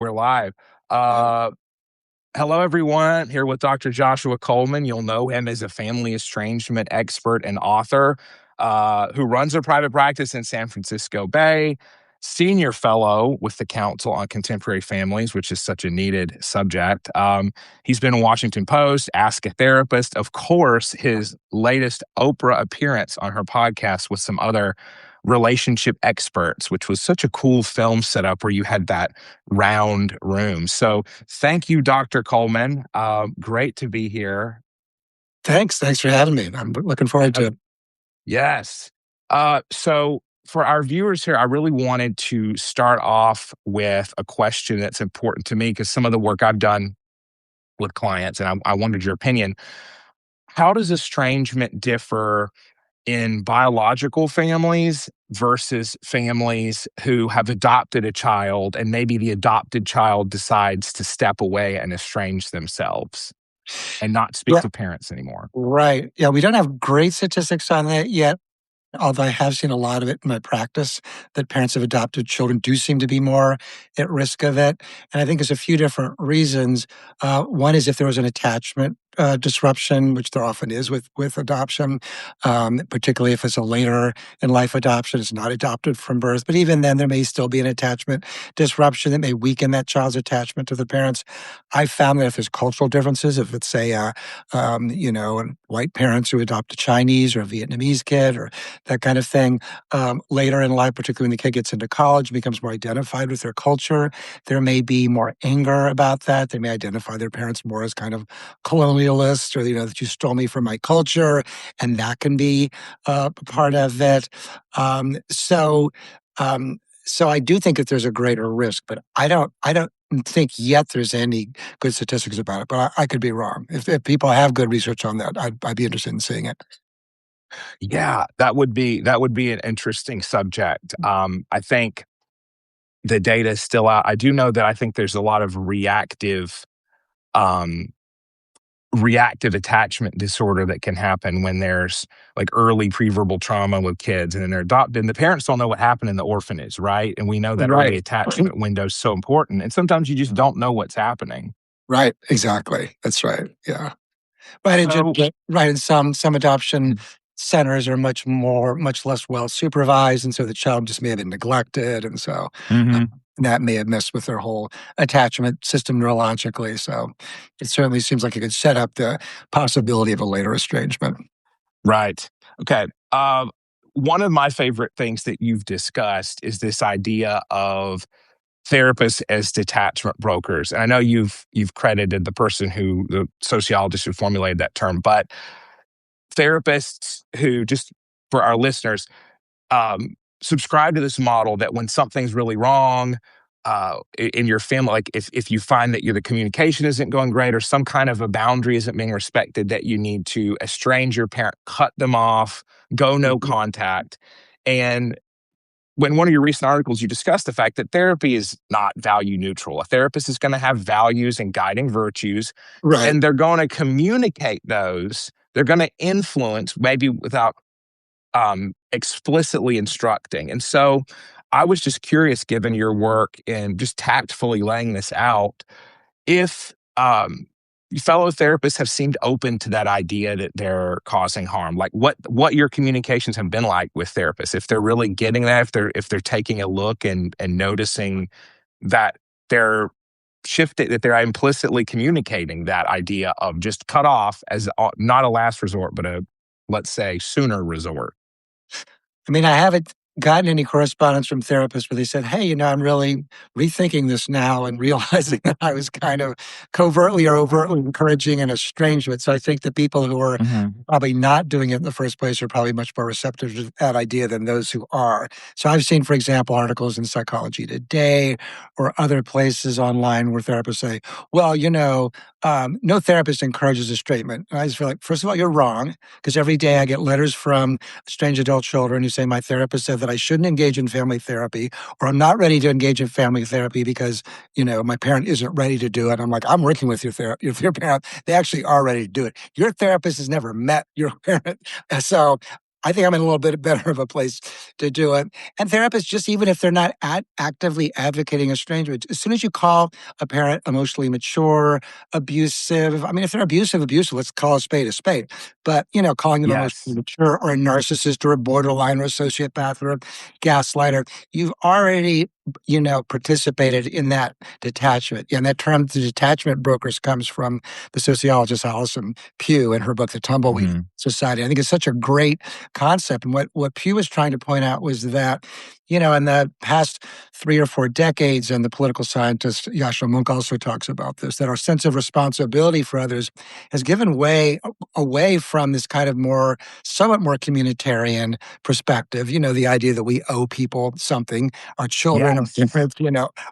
We're live. Yeah. Uh, Hello, everyone. Here with Dr. Joshua Coleman. You'll know him as a family estrangement expert and author who runs a private practice in San Francisco Bay, senior fellow with the Council on Contemporary Families, which is such a needed subject. He's been in Washington Post, Ask a Therapist. Of course, his latest Oprah appearance on her podcast with some other relationship experts, which was such a cool film setup where you had that round room. So thank you, Dr. Coleman. Great to be here. Thanks. Thanks for having me. I'm looking forward to it. Yes. So for our viewers here, I really wanted to start off with a question that's important to me because some of the work I've done with clients, and I wanted your opinion. How does estrangement differ in biological families versus families who have adopted a child and maybe the adopted child decides to step away and estrange themselves and not speak Yeah, to parents anymore? right. Yeah, we don't have great statistics on that yet. Although I have seen a lot of it in my practice, that parents of adopted children do seem to be more at risk of it. And I think there's a few different reasons. One is if there was an attachment disruption, which there often is with adoption, particularly if it's a later in life adoption, it's not adopted from birth. But even then, there may still be an attachment disruption that may weaken that child's attachment to the parents. I found that if there's cultural differences, if it's say, white parents who adopt a Chinese or a Vietnamese kid or that kind of thing. Later in life, particularly when the kid gets into college, becomes more identified with their culture. There may be more anger about that. They may identify their parents more as kind of colonialist or, that you stole me from my culture. And that can be part of it. Um, so, um, so I do think that there's a greater risk, but I don't think yet there's any good statistics about it, but I could be wrong. If people have good research on that, I'd be interested in seeing it. Yeah, that would be an interesting subject. I think the data is still out. I do know that I think there's a lot of um, reactive attachment disorder that can happen when there's like early preverbal trauma with kids and then they're adopted and the parents don't know what happened in the orphanage, right? And we know that early Right. attachment window is so important. And sometimes you just don't know what's happening. Right, exactly. That's right. Yeah. Right, and just So, right, and some adoption centers are much less well supervised, and so the child just may have been neglected, and so uh, mhm, that may have messed with their whole attachment system neurologically. So it certainly seems like it could set up the possibility of a later estrangement. right. Okay. One of my favorite things that you've discussed is this idea of therapists as detachment brokers. And I know you've credited the sociologist who formulated that term, but therapists who, just for our listeners, um, subscribe to this model that when something's really wrong in your family, like if you find that the communication isn't going great or some kind of a boundary isn't being respected, that you need to estrange your parent, cut them off, go no Mhm. contact. And when one of your recent articles, you discussed the fact that therapy is not value neutral. A therapist is going to have values and guiding virtues, Right. and they're going to communicate those. They're going to influence, maybe without explicitly instructing. And so I was just curious, given your work in just tactfully laying this out, if fellow therapists have seemed open to that idea that they're causing harm, like what your communications have been like with therapists, if they're really getting that, if they're taking a look and noticing that they're shifting, that they're implicitly communicating that idea of just cut off as not a last resort, but a, let's say, sooner resort. I mean, I haven't gotten any correspondence from therapists where they said, "Hey, I'm really rethinking this now and realizing that I was kind of covertly or overtly encouraging an estrangement." So I think the people who are probably not doing it in the first place are probably much more receptive to that idea than those who are. So I've seen, for example, articles in Psychology Today or other places online where therapists say, "Well, no therapist encourages estrangement." And I just feel like, first of all, you're wrong, because every day I get letters from strange adult children who say, "My therapist said that I shouldn't engage in family therapy, or I'm not ready to engage in family therapy because, my parent isn't ready to do it." I'm like, "I'm working with your parent. They actually are ready to do it. Your therapist has never met your parent." So I think I'm in a little bit better of a place to do it. And therapists, just even if they're not actively advocating estrangement, as soon as you call a parent emotionally mature, abusive, I mean, if they're abusive, let's call a spade a spade. But, calling them emotionally Yes. mature or a narcissist or a borderline or a sociopath or a gaslighter, you've already, participated in that detachment. And that term, the detachment brokers, comes from the sociologist Alison Pugh in her book, The Tumbleweed Mhm. Society. I think it's such a great concept. And what Pugh was trying to point out was that, in the past 3 or 4 decades, and the political scientist Yasha Monk also talks about this, that our sense of responsibility for others has given way away from this kind of somewhat more communitarian perspective. The idea that we owe people something, our children, our Yes. parents,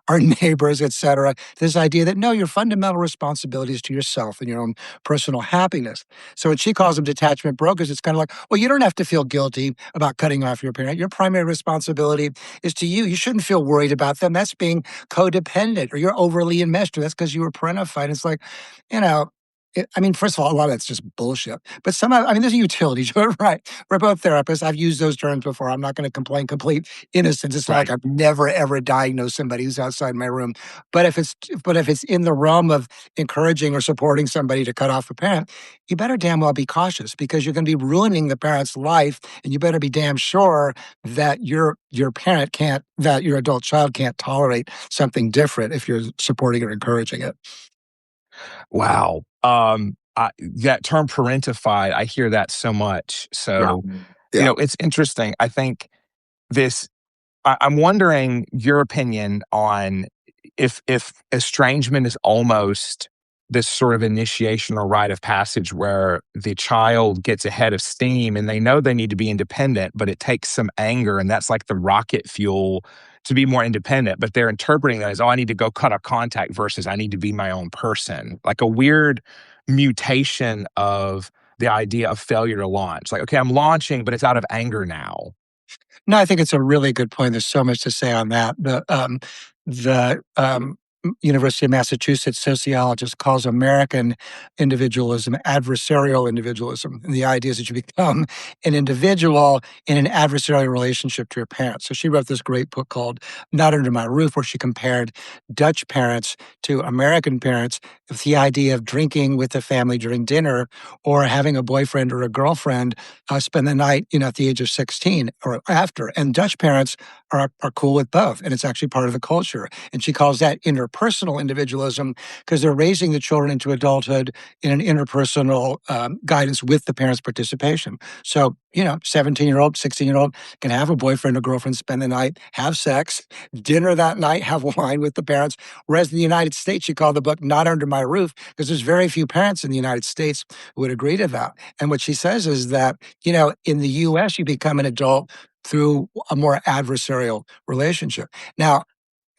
our neighbors, etc. This idea that no, your fundamental responsibility is to yourself and your own personal happiness. So when she calls them detachment brokers, it's kind of like, well, you don't have to feel guilty about cutting off your parent. Your primary responsibility is to you. You shouldn't feel worried about them. That's being codependent, or you're overly enmeshed, or that's because you were parentified. It's like, you know, I mean, first of all, a lot of that's just bullshit. But somehow, I mean, there's a utility to it, right? We're both therapists. I've used those terms before. I'm not going to complain complete innocence. It's not like Right. I've never ever diagnosed somebody who's outside my room. But if it's in the realm of encouraging or supporting somebody to cut off a parent, you better damn well be cautious, because you're going to be ruining the parent's life, and you better be damn sure that that your adult child can't tolerate something different if you're supporting or encouraging it. Wow. That term parentified, I hear that so much. Yeah. So, Yeah. it's interesting. I think this I'm wondering your opinion on if estrangement is almost this sort of initiation or rite of passage where the child gets ahead of steam and they know they need to be independent, but it takes some anger, and that's like the rocket fuel to be more independent. But they're interpreting that as, oh, I need to go cut a contact versus I need to be my own person. Like a weird mutation of the idea of failure to launch. Like, okay, I'm launching, but it's out of anger now. No, I think it's a really good point. There's so much to say on that. The University of Massachusetts sociologist calls American individualism adversarial individualism. And the idea is that you become an individual in an adversarial relationship to your parents. So she wrote this great book called Not Under My Roof, where she compared Dutch parents to American parents with the idea of drinking with the family during dinner, or having a boyfriend or a girlfriend spend the night, at the age of 16 or after. And Dutch parents are cool with both. And it's actually part of the culture. And she calls that interpersonal individualism, because they're raising the children into adulthood in an interpersonal guidance with the parents' participation. So, 17-year-old, 16-year-old can have a boyfriend or girlfriend, spend the night, have sex, dinner that night, have wine with the parents. Whereas in the United States, she called the book Not Under My Roof, because there's very few parents in the United States who would agree to that. And what she says is that, in the US, you become an adult through a more adversarial relationship. Now,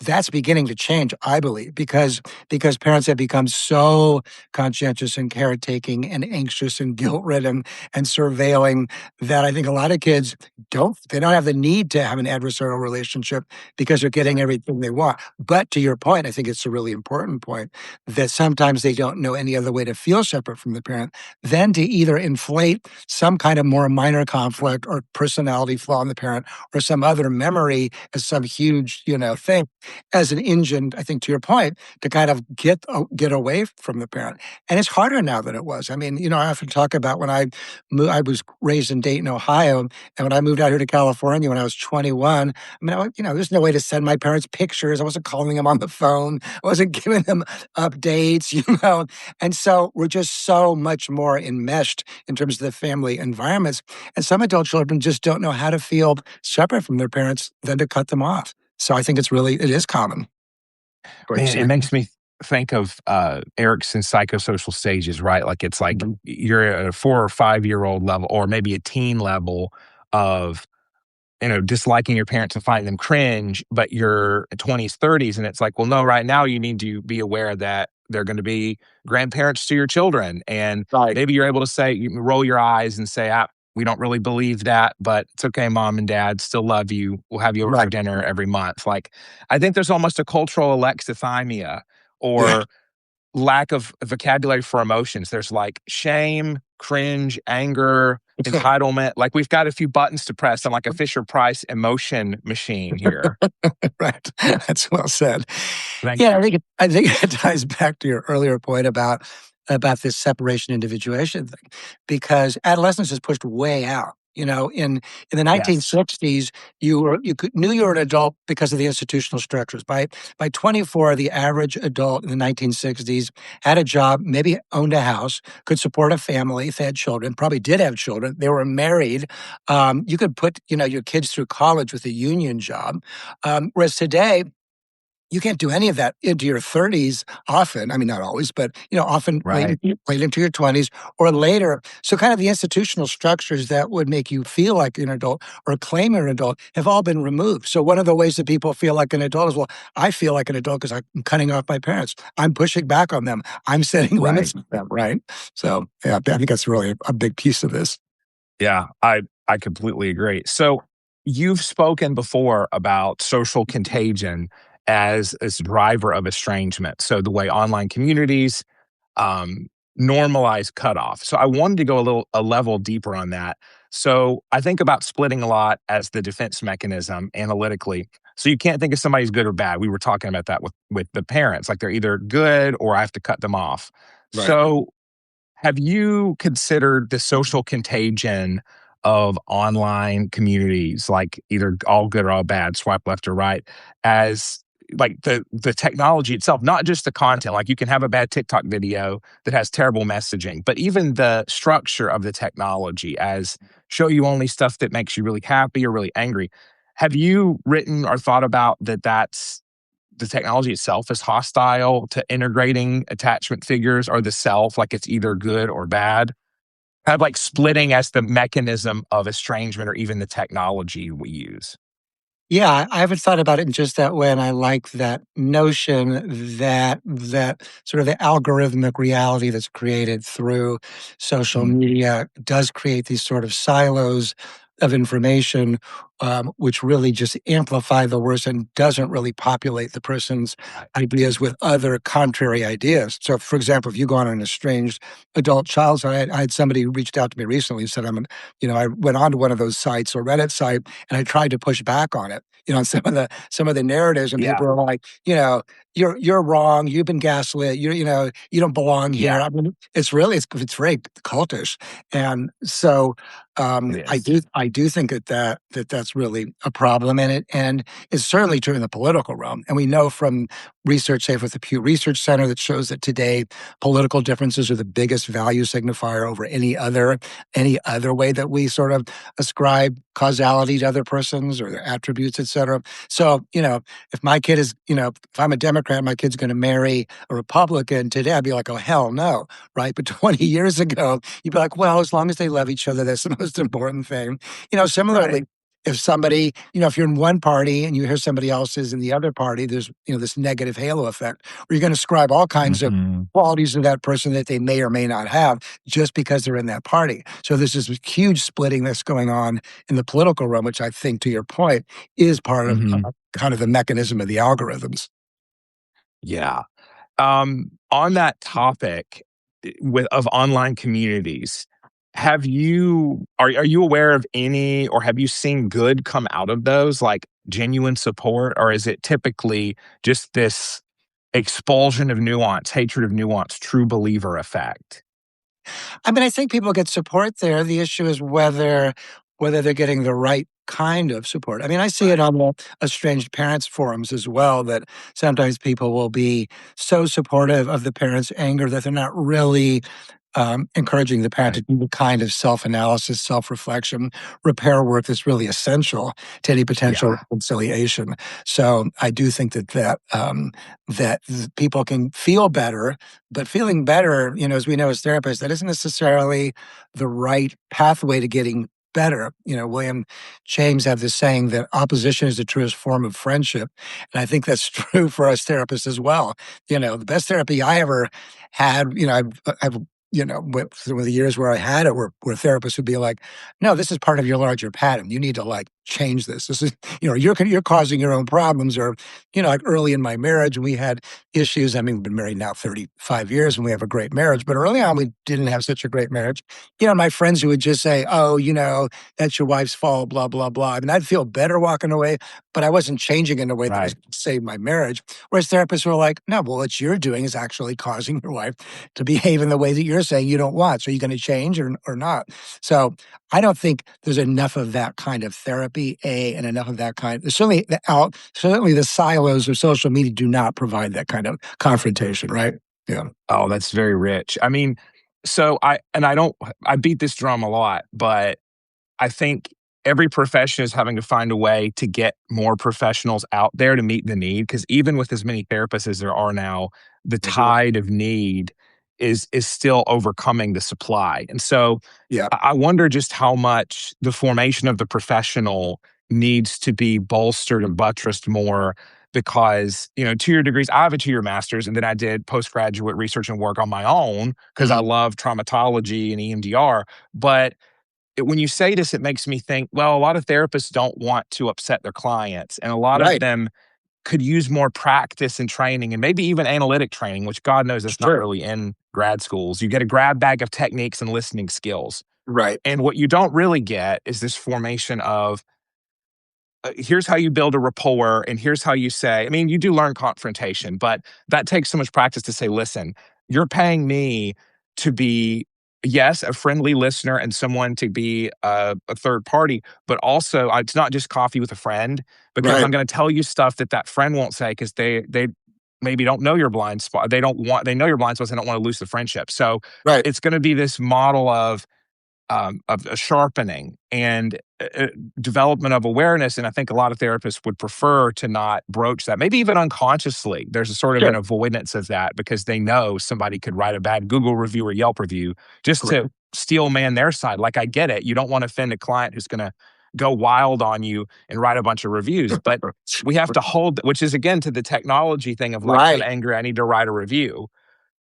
that's beginning to change, I believe, because parents have become so conscientious and caretaking and anxious and guilt-ridden and surveilling, that I think a lot of kids don't have the need to have an adversarial relationship, because they're getting everything they want. But to your point, I think it's a really important point, that sometimes they don't know any other way to feel separate from the parent than to either inflate some kind of more minor conflict or personality flaw in the parent, or some other memory as some huge, thing, as an engine, I think, to your point, to kind of get away from the parent. And it's harder now than it was. I mean, I often talk about when I was raised in Dayton, Ohio, and when I moved out here to California when I was 21. I mean, there's no way to send my parents pictures. I wasn't calling them on the phone. I wasn't giving them updates, And so we're just so much more enmeshed in terms of the family environments. And some adult children just don't know how to feel separate from their parents than to cut them off. So I think it is common. What you're Man, it saying. makes me think of Erickson's psychosocial stages, right? Like it's like Mhm. you're at a 4 or 5 year old level, or maybe a teen level of disliking your parents and finding them cringe, but you're 20s, 30s, and it's like, well, no, right now you need to be aware that they're going to be grandparents to your children. And Right. maybe you're able to say, you can roll your eyes and say, we don't really believe that, but it's okay, mom and dad still love you. We'll have you over for Right. dinner every month. Like, I think there's almost a cultural alexithymia Yeah. or lack of vocabulary for emotions. There's like shame, cringe, anger, entitlement. Like we've got a few buttons to press on like a Fisher Price emotion machine here. Right. That's well said. Thank Yeah, you. I think it ties back to your earlier point about this separation individuation thing, because adolescence is pushed way out. In the Yes. 1960s, knew you were an adult because of the institutional structures. By 24, the average adult in the 1960s had a job, maybe owned a house, could support a family if they had children, probably did have children. They were married. You could put your kids through college with a union job. Whereas today, you can't do any of that into your 30s often. I mean, not always, but often Right. late into your 20s or later. So kind of the institutional structures that would make you feel like you're an adult or claim you're an adult have all been removed. So one of the ways that people feel like an adult is, well, I feel like an adult because I'm cutting off my parents. I'm pushing back on them. I'm setting Right. limits with them, right? So yeah, I think that's really a big piece of this. Yeah, I completely agree. So you've spoken before about social contagion as a driver of estrangement. So the way online communities um, normalize cutoff. So I wanted to go a level deeper on that. So I think about splitting a lot as the defense mechanism analytically. So you can't think of somebody's good or bad. We were talking about that with the parents, like they're either good or I have to cut them off. Right. So have you considered the social contagion of online communities, like either all good or all bad, swipe left or right, as like the technology itself, not just the content. Like you can have a bad TikTok video that has terrible messaging, but even the structure of the technology as show you only stuff that makes you really happy or really angry. Have you written or thought about that's the technology itself is hostile to integrating attachment figures or the self, like it's either good or bad? Kind of like splitting as the mechanism of estrangement or even the technology we use. Yeah, I haven't thought about it in just that way, and I like that notion that sort of the algorithmic reality that's created through social Mhm. media does create these sort of silos of information, which really just amplify the worst and doesn't really populate the person's Right. ideas with other contrary ideas. So, for example, if you go on an estranged adult child site, I had somebody who reached out to me recently and said, I went onto one of those sites or Reddit site and I tried to push back on it. On some of the narratives, and Yeah. people are like, you're wrong. You've been gaslit. You don't belong here. Yeah. I mean, it's very cultish, and so It I is. do think that's really a problem, and it's certainly true in the political realm. And we know from research, say with the Pew Research Center, that shows that today political differences are the biggest value signifier over any other way that we sort of ascribe causality to other persons or their attributes, et cetera. So, if my kid is, if I'm a Democrat, my kid's going to marry a Republican today, I'd be like, oh, hell no, right? But 20 years ago, you'd be like, well, as long as they love each other, that's the most important thing. Right. Similarly, if somebody, if you're in one party and you hear somebody else is in the other party, there's, this negative halo effect where you're going to ascribe all kinds of Mhm. qualities of that person that they may or may not have just because they're in that party. So there's this huge splitting that's going on in the political realm, which I think, to your point, is part of Mhm. kind of the mechanism of the algorithms. Yeah. On that topic with of online communities, are you aware of any or have you seen good come out of those, like genuine support, or is it typically just this expulsion of nuance, hatred of nuance, true believer effect? I mean, I think people get support there. The issue is whether they're getting the right kind of support. I mean, I see it Right. on the estranged parents forums as well, that sometimes people will be so supportive of the parents' anger that they're not really encouraging the parent to Right. do the kind of self-analysis, self-reflection, repair work that's really essential to any potential Yeah. reconciliation. So I do think people can feel better, but feeling better, as we know as therapists, that isn't necessarily the right pathway to getting better. William James had this saying that opposition is the truest form of friendship. And I think that's true for us therapists as well. The best therapy I ever had, I've through the years where I had it, where therapists would be like, no, this is part of your larger pattern. You need to like change this. This is, you're causing your own problems. Or, like early in my marriage, we had issues. I mean, we've been married now 35 years and we have a great marriage, but early on, we didn't have such a great marriage. My friends who would just say, oh, that's your wife's fault, blah, blah, blah. I mean, I'd feel better walking away, but I wasn't changing in a way that was Right. going to save my marriage. Whereas therapists were like, no, well, what you're doing is actually causing your wife to behave in the way that you're saying you don't want. So are you going to change or not? So I don't think there's enough of that kind of therapy, and enough of that kind. Certainly the silos of social media do not provide that kind of confrontation, right? Yeah. Oh, that's very rich. I mean, so I beat this drum a lot, but I think every profession is having to find a way to get more professionals out there to meet the need. Because even with as many therapists as there are now, the Mhm. tide of need is still overcoming the supply. And so Yeah. I wonder just how much the formation of the professional needs to be bolstered and buttressed more because, 2-year degrees, I have a 2-year master's, and then I did postgraduate research and work on my own because I Mhm. love traumatology and EMDR. But when you say this, it makes me think, well, a lot of therapists don't want to upset their clients, and a lot of Right. them could use more practice and training and maybe even analytic training, which God knows that's not Sure. really in grad schools. You get a grab bag of techniques and listening skills. Right. And what you don't really get is this formation of here's how you build a rapport and here's how you say, I mean, you do learn confrontation, but that takes so much practice to say, listen, you're paying me to be, yes, a friendly listener and someone to be a third party, but also it's not just coffee with a friend because Right. I'm going to tell you stuff that that friend won't say because they maybe don't know your blind spot. They know your blind spots. They don't want to lose the friendship. So Right. it's going to be this model of a sharpening and development of awareness. And I think a lot of therapists would prefer to not broach that, maybe even unconsciously. There's a sort of an Sure. avoidance of that because they know somebody could write a bad Google review or Yelp review just Correct. to steel man their side. Like, I get it. You don't want to offend a client who's going to go wild on you and write a bunch of reviews. But we have to hold, which is again to the technology thing of like, I'm Right. angry, I need to write a review.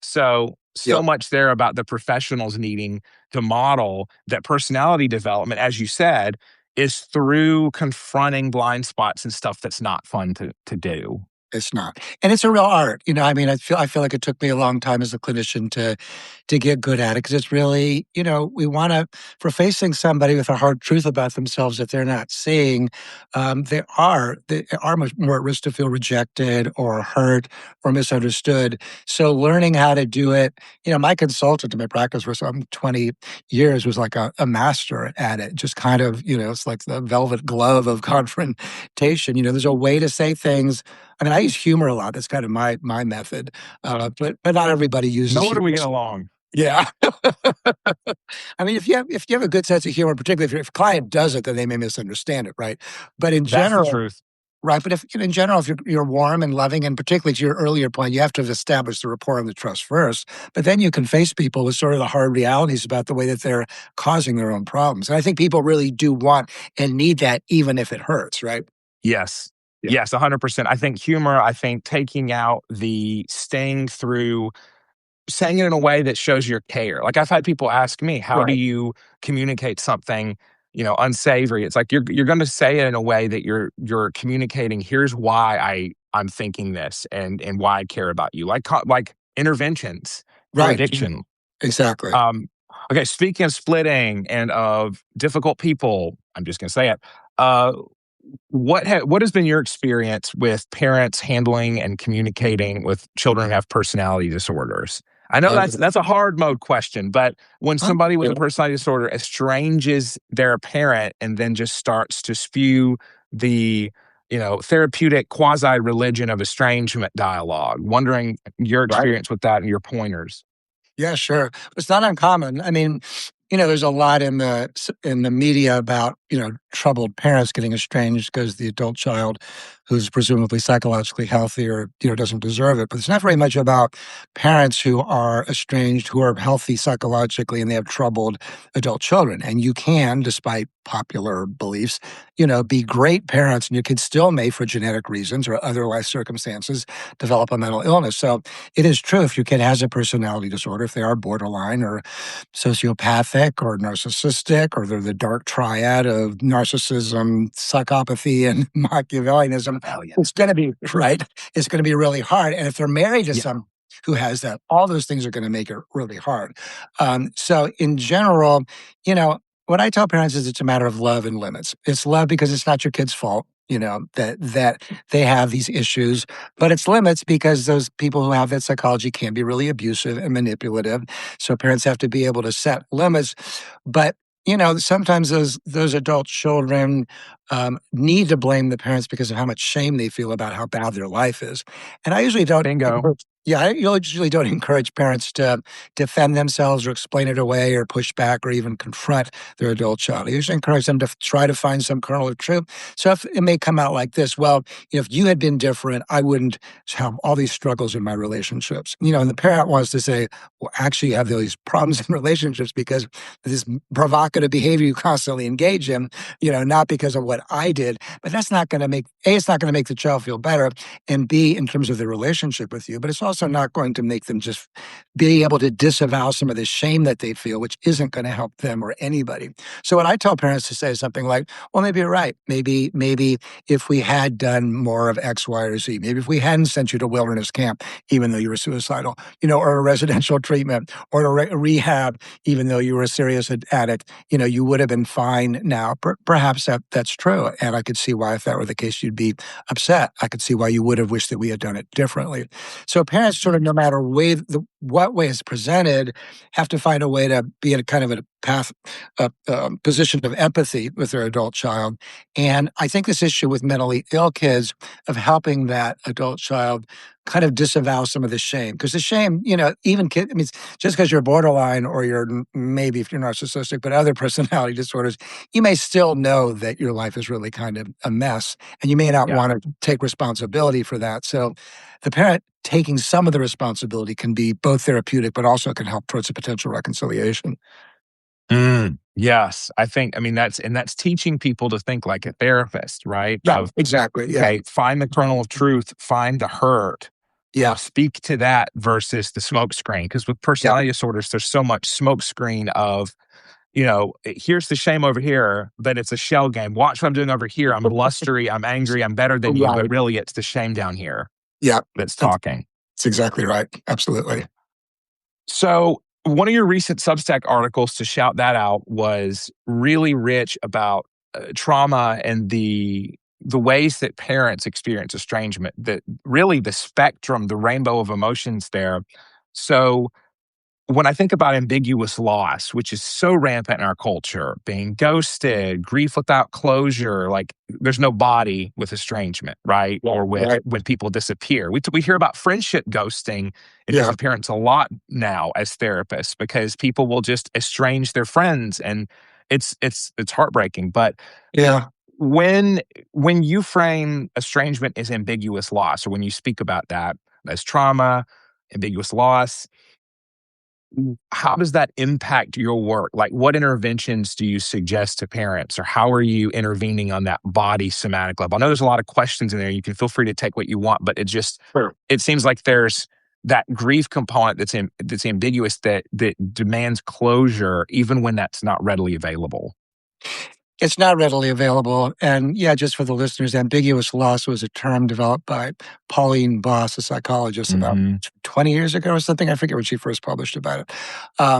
So Yep. much there about the professionals needing to model that personality development, as you said, is through confronting blind spots and stuff that's not fun to do. It's not. And it's a real art. I mean, I feel like it took me a long time as a clinician to get good at it because it's really, we want to, for facing somebody with a hard truth about themselves that they're not seeing, they are much more at risk to feel rejected or hurt or misunderstood. So learning how to do it, my consultant in my practice for some 20 years was like a master at it. Just kind of, it's like the velvet glove of confrontation. There's a way to say things. I mean, I use humor a lot. That's kind of my method, but not everybody uses Nor do we humor. get along. Yeah, I mean, if you have a good sense of humor, particularly if a client does it, then they may misunderstand it, right? But in That's the general, truth. right? But if in general, if you're warm and loving, and particularly to your earlier point, you have to have established the rapport and the trust first. But then you can face people with sort of the hard realities about the way that they're causing their own problems. And I think people really do want and need that, even if it hurts, right? Yes. Yeah. Yes, 100%. I think humor, I think taking out the sting through saying it in a way that shows your care. Like I've had people ask me, "How do Right. you communicate something, unsavory?" It's like you're going to say it in a way that you're communicating. Here's why I'm thinking this, and why I care about you. Like interventions for Right. addiction. Exactly. Um, okay, speaking of splitting and of difficult people, I'm just going to say it. Uh, what has been your experience with parents handling and communicating with children who have personality disorders? I know Uh, that's a hard mode question, but when huh? somebody with Yeah. a personality disorder estranges their parent and then just starts to spew the therapeutic quasi religion of estrangement dialogue, wondering your Right. experience with that and your pointers. Yeah, sure. It's not uncommon. I mean, there's a lot in the media about, troubled parents getting estranged because the adult child who's presumably psychologically healthy or, doesn't deserve it. But it's not very much about parents who are estranged, who are healthy psychologically and they have troubled adult children. And you can, despite popular beliefs, be great parents and your kids still may, for genetic reasons or other life circumstances, develop a mental illness. So it is true if your kid has a personality disorder, if they are borderline or sociopathic or narcissistic, or they're the dark triad of narcissism, psychopathy, and Machiavellianism, it's going to be right. It's going to be really hard. And if they're married to Yeah. someone who has that, all those things are going to make it really hard. So, in general, what I tell parents is it's a matter of love and limits. It's love because it's not your kid's fault. That they have these issues, but it's limits because those people who have that psychology can be really abusive and manipulative. So parents have to be able to set limits. But sometimes those adult children need to blame the parents because of how much shame they feel about how bad their life is. And I usually don't. Bingo. Yeah, I usually don't encourage parents to defend themselves or explain it away or push back or even confront their adult child. I usually encourage them to try to find some kernel of truth. So if it may come out like this, well, if you had been different, I wouldn't have all these struggles in my relationships. And the parent wants to say, well, actually, you have these problems in relationships because this provocative behavior you constantly engage in, not because of what I did. But that's not going to make, A, it's not going to make the child feel better, and B, in terms of their relationship with you. But it's also not going to make them just be able to disavow some of the shame that they feel, which isn't going to help them or anybody. So what I tell parents to say is something like, well, maybe you're right. Maybe if we had done more of X, Y, or Z, maybe if we hadn't sent you to wilderness camp, even though you were suicidal, or a residential treatment or a rehab, even though you were a serious addict, you would have been fine now. Perhaps that's true. And I could see why, if that were the case, you'd be upset. I could see why you would have wished that we had done it differently. So parents, sort of no matter what way it's presented, have to find a way to be in a kind of a path, position of empathy with their adult child. And I think this issue with mentally ill kids of helping that adult child kind of disavow some of the shame. Because the shame, even kids, I mean, just because you're borderline or maybe if you're narcissistic, but other personality disorders, you may still know that your life is really kind of a mess and you may not Yeah. want to take responsibility for that. So the parent taking some of the responsibility can be both therapeutic, but also can help towards a potential reconciliation. Yes. I mean, that's teaching people to think like a therapist, right? Right. Of, Exactly. Yeah. okay, find the kernel of truth, find the hurt, Yeah. speak to that versus the smoke screen. Because with Yeah. personality disorders, there's so much smoke screen of, here's the shame over here, but it's a shell game. Watch what I'm doing over here. I'm blustery, I'm angry, I'm better than you, but Right. really it's the shame down here Yeah. that's That's, talking. that's exactly right. Absolutely. So, one of your recent Substack articles, to shout that out, was really rich about trauma and the ways that parents experience estrangement. That really the spectrum, the rainbow of emotions there. So, when I think about ambiguous loss, which is so rampant in our culture, being ghosted, grief without closure, like there's no body with estrangement, right? Yeah. Or with Right. when people disappear. We hear about friendship ghosting and Yeah. disappearance a lot now as therapists because people will just estrange their friends, and it's heartbreaking. But Yeah. when when you frame estrangement as ambiguous loss, or when you speak about that as trauma, ambiguous loss, how does that impact your work? Like, what interventions do you suggest to parents, or how are you intervening on that body somatic level? I know there's a lot of questions in there. You can feel free to take what you want, but Sure. it seems like there's that grief component that's ambiguous that demands closure, even when that's not readily available. It's not readily available. And yeah, just for the listeners, ambiguous loss was a term developed by Pauline Boss, a psychologist, about Hmm. 20 years ago or something. I forget when she first published about it. I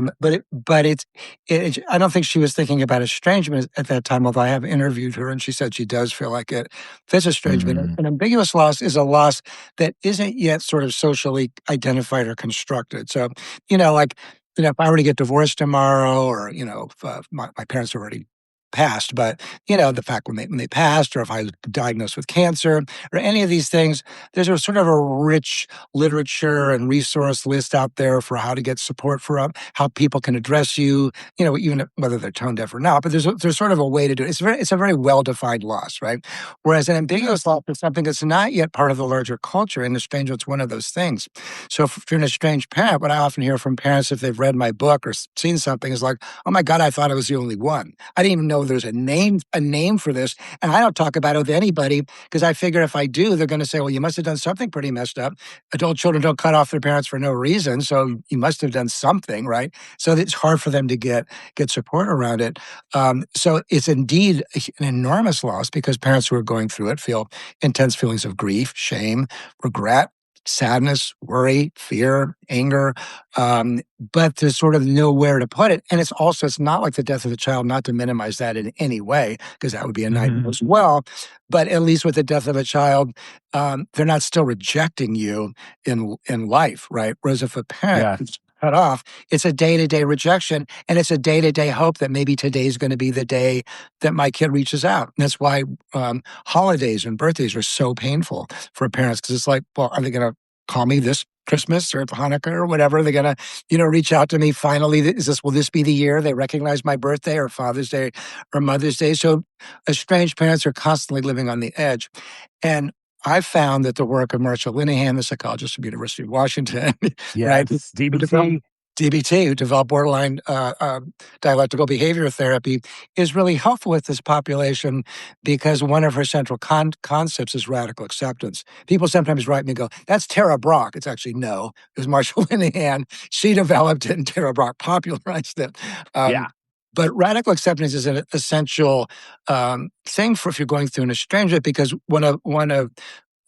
don't think she was thinking about estrangement at that time, although I have interviewed her and she said she does feel like it fits estrangement. Mm. An ambiguous loss is a loss that isn't yet sort of socially identified or constructed. So, like, if I were to get divorced tomorrow, or, if my parents are already passed, but the fact when they passed, or if I was diagnosed with cancer, or any of these things, there's a sort of a rich literature and resource list out there for how to get support for how people can address you, even whether they're tone deaf or not. But there's sort of a way to do it. It's a very well defined loss, right? Whereas an ambiguous loss is something that's not yet part of the larger culture, and estrangement's one of those things. So if you're an estranged parent, what I often hear from parents if they've read my book or seen something is like, "Oh my God, I thought I was the only one. I didn't even know there's a name for this." And I don't talk about it with anybody because I figure if I do, they're going to say, "Well, you must have done something pretty messed up. Adult children don't cut off their parents for no reason, so you must have done something, right?" So it's hard for them to get support around it. So it's indeed an enormous loss because parents who are going through it feel intense feelings of grief, shame, regret, sadness, worry, fear, anger, but there's sort of nowhere to put it. And it's not like the death of a child, not to minimize that in any way, because that would be a nightmare as well. But at least with the death of a child, they're not still rejecting you in life, right? Whereas if a parent Yeah. is cut off, it's a day-to-day rejection, and it's a day-to-day hope that maybe today's going to be the day that my kid reaches out. And that's why holidays and birthdays are so painful for parents, because it's like, well, are they going to call me this Christmas or Hanukkah or whatever? They're going to, reach out to me finally. Will this be the year they recognize my birthday or Father's Day or Mother's Day? So estranged parents are constantly living on the edge. And I found that the work of Marshall Linehan, the psychologist from the University of Washington, right, Yes. who developed DBT. DBT, who developed borderline dialectical behavior therapy, is really helpful with this population because one of her central concepts is radical acceptance. People sometimes write me and go, "That's Tara Brach." It's actually no, it was Marshall Linehan. She developed it and Tara Brach popularized it. Um, Yeah. but radical acceptance is an essential thing for if you're going through an estrangement, because one of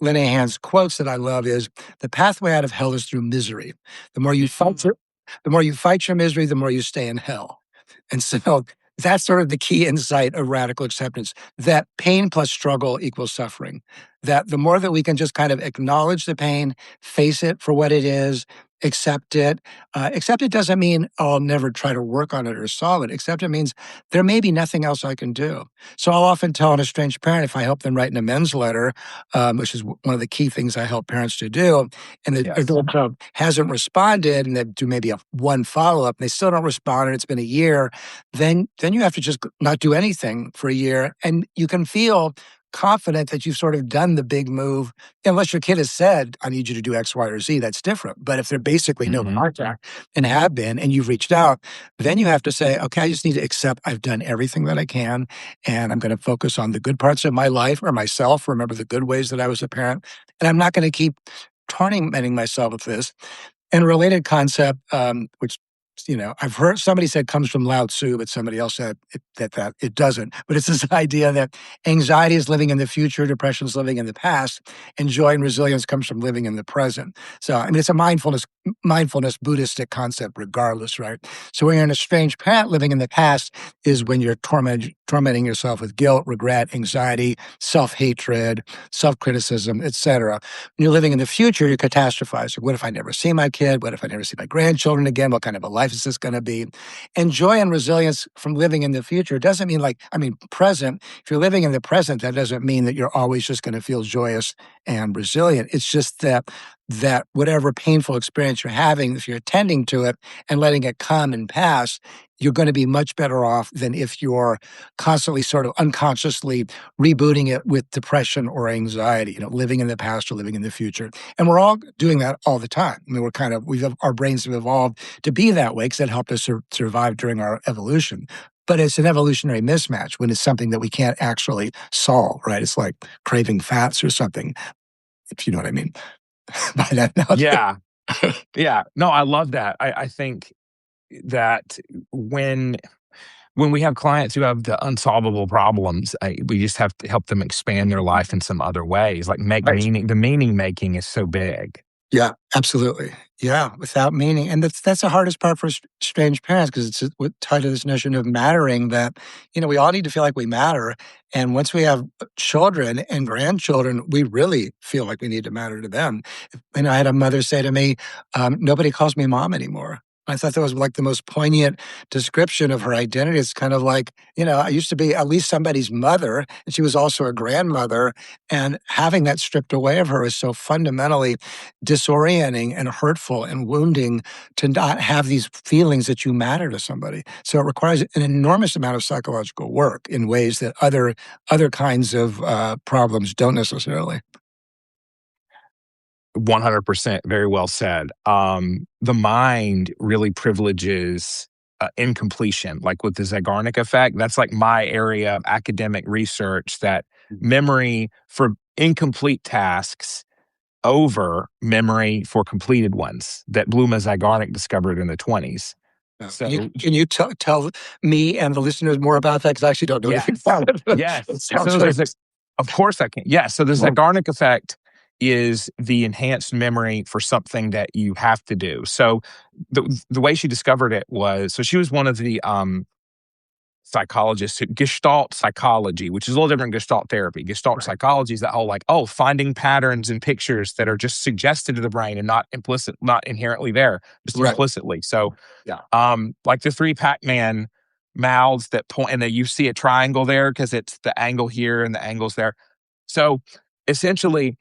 Linehan's quotes that I love is, "The pathway out of hell is through misery. The more you fight your, the more you fight your misery, the more you stay in hell." And so that's sort of the key insight of radical acceptance, that pain plus struggle equals suffering. That the more that we can just kind of acknowledge the pain, face it for what it is, accept it. Accept it doesn't mean, "Oh, I'll never try to work on it or solve it." Accept it means there may be nothing else I can do. So I'll often tell an estranged parent, if I help them write an amends letter, which is one of the key things I help parents to do, and the Yes. adult child hasn't responded, and they do maybe one follow-up, and they still don't respond, and it's been a year, then you have to just not do anything for a year, and you can feel confident that you've sort of done the big move, unless your kid has said, "I need you to do X, Y, or Z," that's different. But if they're basically no Hmm. contact and have been, and you've reached out, then you have to say, "Okay, I just need to accept I've done everything that I can, and I'm going to focus on the good parts of my life or myself, remember the good ways that I was a parent, and I'm not going to keep tormenting myself with this." And a related concept, which I've heard somebody said comes from Lao Tzu, but somebody else said that it doesn't. But it's this idea that anxiety is living in the future, depression is living in the past, and joy and resilience comes from living in the present. So, I mean, it's a mindfulness Buddhistic concept, regardless, right? So, when you're in a strange parent, living in the past is when you're tormenting yourself with guilt, regret, anxiety, self-hatred, self-criticism, etc. When you're living in the future, you're catastrophizing. What if I never see my kid? What if I never see my grandchildren again? What kind of a life is this going to be? And joy and resilience from living in the future doesn't mean present. If you're living in the present, that doesn't mean that you're always just going to feel joyous and resilient. It's just that whatever painful experience you're having, if you're attending to it and letting it come and pass, you're going to be much better off than if you're constantly sort of unconsciously rebooting it with depression or anxiety, living in the past or living in the future. And we're all doing that all the time. I mean, our brains have evolved to be that way because it helped us survive during our evolution. But it's an evolutionary mismatch when it's something that we can't actually solve, right? It's like craving fats or something, if you know what I mean by that analogy. Yeah. Yeah. No, I love that. I think that when we have clients who have the unsolvable problems, we just have to help them expand their life in some other ways, like make Right. meaning. The meaning making is so big. Yeah, absolutely. Yeah, without meaning, and that's the hardest part for strange parents because it's tied to this notion of mattering. That we all need to feel like we matter, and once we have children and grandchildren, we really feel like we need to matter to them. And I had a mother say to me, "Nobody calls me mom anymore." I thought that was like the most poignant description of her identity. It's kind of like, I used to be at least somebody's mother, and she was also a grandmother. And having that stripped away of her is so fundamentally disorienting and hurtful and wounding to not have these feelings that you matter to somebody. So it requires an enormous amount of psychological work in ways that other kinds of problems don't necessarily. 100%. Very well said. The mind really privileges incompletion, like with the Zeigarnik effect. That's like my area of academic research, that memory for incomplete tasks over memory for completed ones, that Bluma Zeigarnik discovered in the 20s. So, Can you tell me and the listeners more about that? Because I actually don't know anything yes. about it. It Yes. sounds So like, there's a, of course I can. Yeah. So the Zeigarnik effect is the enhanced memory for something that you have to do. So the way she discovered it was, so she was one of the psychologists Gestalt psychology, which is a little different than Gestalt therapy. Gestalt psychology is that whole like, oh, finding patterns in pictures that are just suggested to the brain and not implicit, not inherently there, just right. implicitly. So Yeah. like the three Pac-Man mouths that point, and then you see a triangle there because it's the angle here and the angles there. So essentially,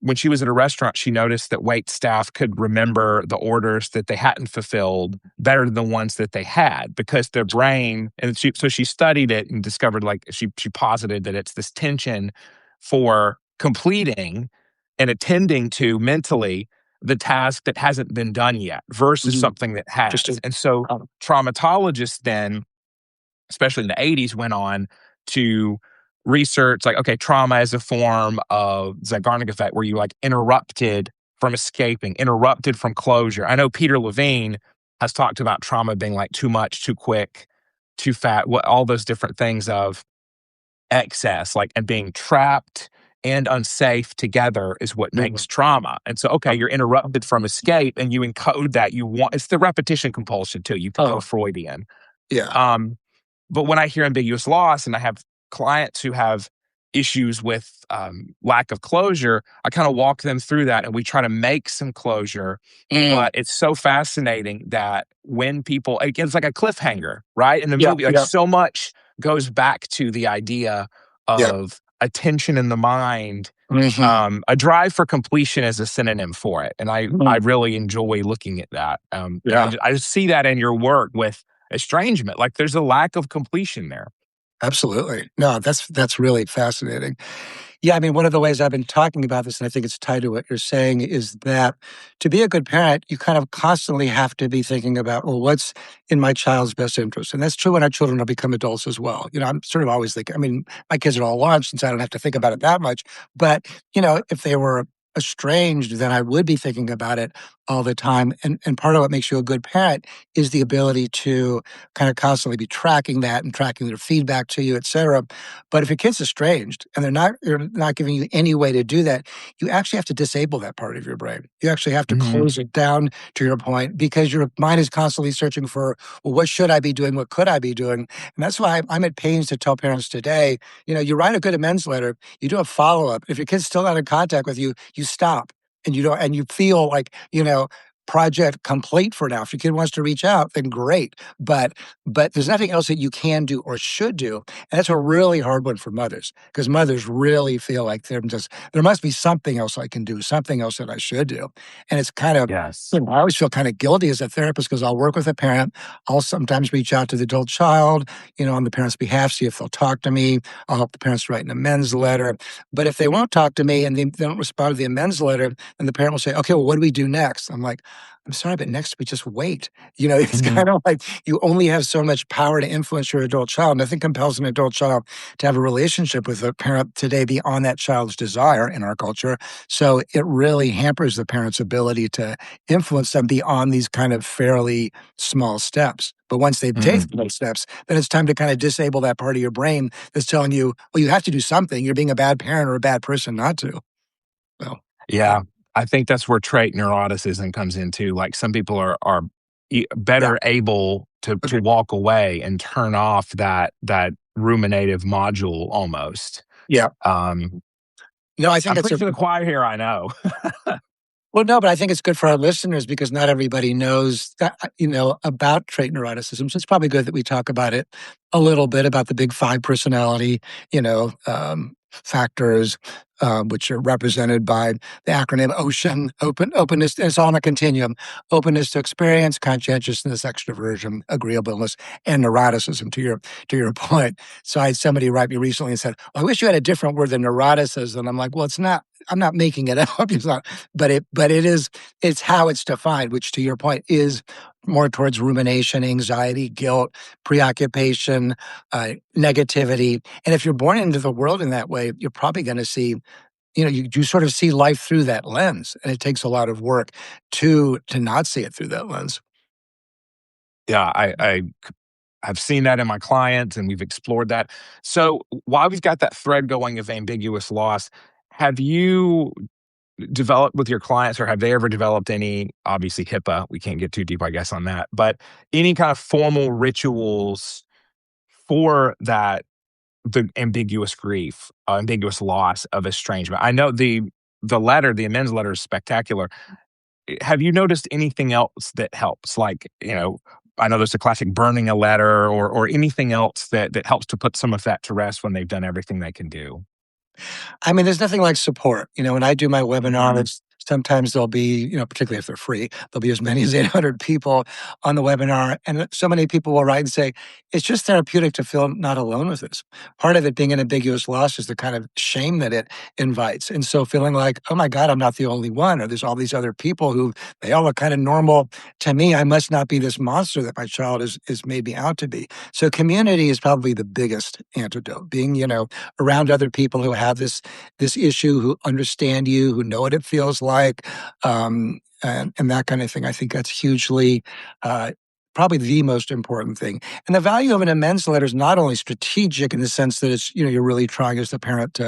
when she was at a restaurant, she noticed that wait staff could remember the orders that they hadn't fulfilled better than the ones that they had, because their brain, and so she studied it and discovered, like, she posited that it's this tension for completing and attending to mentally the task that hasn't been done yet versus Mhm. something that has. Interesting. And so traumatologists then, especially in the 80s, went on to research, like, okay, trauma is a form of Zeigarnik effect where you like interrupted from escaping, interrupted from closure. I know Peter Levine has talked about trauma being like too much, too quick, too fat, what all those different things of excess, like, and being trapped and unsafe together is what makes trauma. And so, okay, you're interrupted from escape and you encode that. You want, it's the repetition compulsion too. You can go Oh, Freudian. yeah. Um, but when I hear ambiguous loss and I have clients who have issues with lack of closure, I kind of walk them through that and we try to make some closure. Mm. But it's so fascinating that when people, again, it's like a cliffhanger, right? In the Yeah, movie, like yeah, so much goes back to the idea yeah. of attention in the mind. Mhm. A drive for completion is a synonym for it. And I Mm. really enjoy looking at that. And Yeah. I just see that in your work with estrangement. Like there's a lack of completion there. Absolutely. No, that's really fascinating. Yeah, I mean, one of the ways I've been talking about this, and I think it's tied to what you're saying, is that to be a good parent, you kind of constantly have to be thinking about, well, what's in my child's best interest? And that's true when our children will become adults as well. I'm sort of always thinking, I mean, my kids are all launched, and so I don't have to think about it that much. But, if they were estranged, then I would be thinking about it all the time. And part of what makes you a good parent is the ability to kind of constantly be tracking that and tracking their feedback to you, et cetera. But if your kid's estranged and they're not giving you any way to do that, you actually have to disable that part of your brain. You actually have to Mhm. close it down, to your point, because your mind is constantly searching for, well, what should I be doing? What could I be doing? And that's why I'm at pains to tell parents today, you write a good amends letter, you do a follow-up. If your kid's still not in contact with you, you stop and you don't, and you feel like, project complete for now. If your kid wants to reach out, then great. But there's nothing else that you can do or should do. And that's a really hard one for mothers, because mothers really feel like there must be something else I can do, something else that I should do. And it's kind of, Yes. I always feel kind of guilty as a therapist because I'll work with a parent. I'll sometimes reach out to the adult child, on the parent's behalf, see if they'll talk to me. I'll help the parents write an amends letter. But if they won't talk to me and they don't respond to the amends letter, then the parent will say, okay, well, what do we do next? I'm like, I'm sorry, but next we just wait. It's Mhm. kind of like you only have so much power to influence your adult child. Nothing compels an adult child to have a relationship with a parent today beyond that child's desire in our culture. So it really hampers the parent's ability to influence them beyond these kind of fairly small steps. But once they've Mhm. taken those steps, then it's time to kind of disable that part of your brain that's telling you, well, you have to do something. You're being a bad parent or a bad person not to. So, yeah. Yeah. I think that's where trait neuroticism comes into. Like some people are Yeah. better able to Okay. walk away and turn off that ruminative module almost. Yeah. Um, No, I think I'm that's preaching a to the choir here, I know. Well, no, but I think it's good for our listeners because not everybody knows that, about trait neuroticism. So it's probably good that we talk about it a little bit about the big five personality, factors, which are represented by the acronym OCEAN, openness. It's all on a continuum: openness to experience, conscientiousness, extroversion, agreeableness, and neuroticism. To your point. So I had somebody write me recently and said, "I wish you had a different word than neuroticism." I'm like, "Well, it's not. I'm not making it up. It's not, it's how it's defined, which to your point is more towards rumination, anxiety, guilt, preoccupation, negativity. And if you're born into the world in that way, you're probably going to see, you sort of see life through that lens. And it takes a lot of work to not see it through that lens. Yeah, I've seen that in my clients, and we've explored that. So while we've got that thread going of ambiguous loss, have you developed with your clients, or have they ever developed any, obviously HIPAA, we can't get too deep, I guess, on that, but any kind of formal rituals for that, the ambiguous grief, ambiguous loss of estrangement? I know the amends letter is spectacular. Have you noticed anything else that helps? Like, I know there's a classic burning a letter, or anything else that helps to put some of that to rest when they've done everything they can do. I mean, there's nothing like support. When I do my webinars, sometimes there'll be, particularly if they're free, there'll be as many as 800 people on the webinar. And so many people will write and say, it's just therapeutic to feel not alone with this. Part of it being an ambiguous loss is the kind of shame that it invites. And so feeling like, oh my God, I'm not the only one, or there's all these other people who they all look kind of normal to me. I must not be this monster that my child is maybe out to be. So community is probably the biggest antidote, being, around other people who have this issue, who understand you, who know what it feels like, and that kind of thing. I think that's hugely, probably the most important thing. And the value of an amends letter is not only strategic in the sense that it's, you're really trying as the parent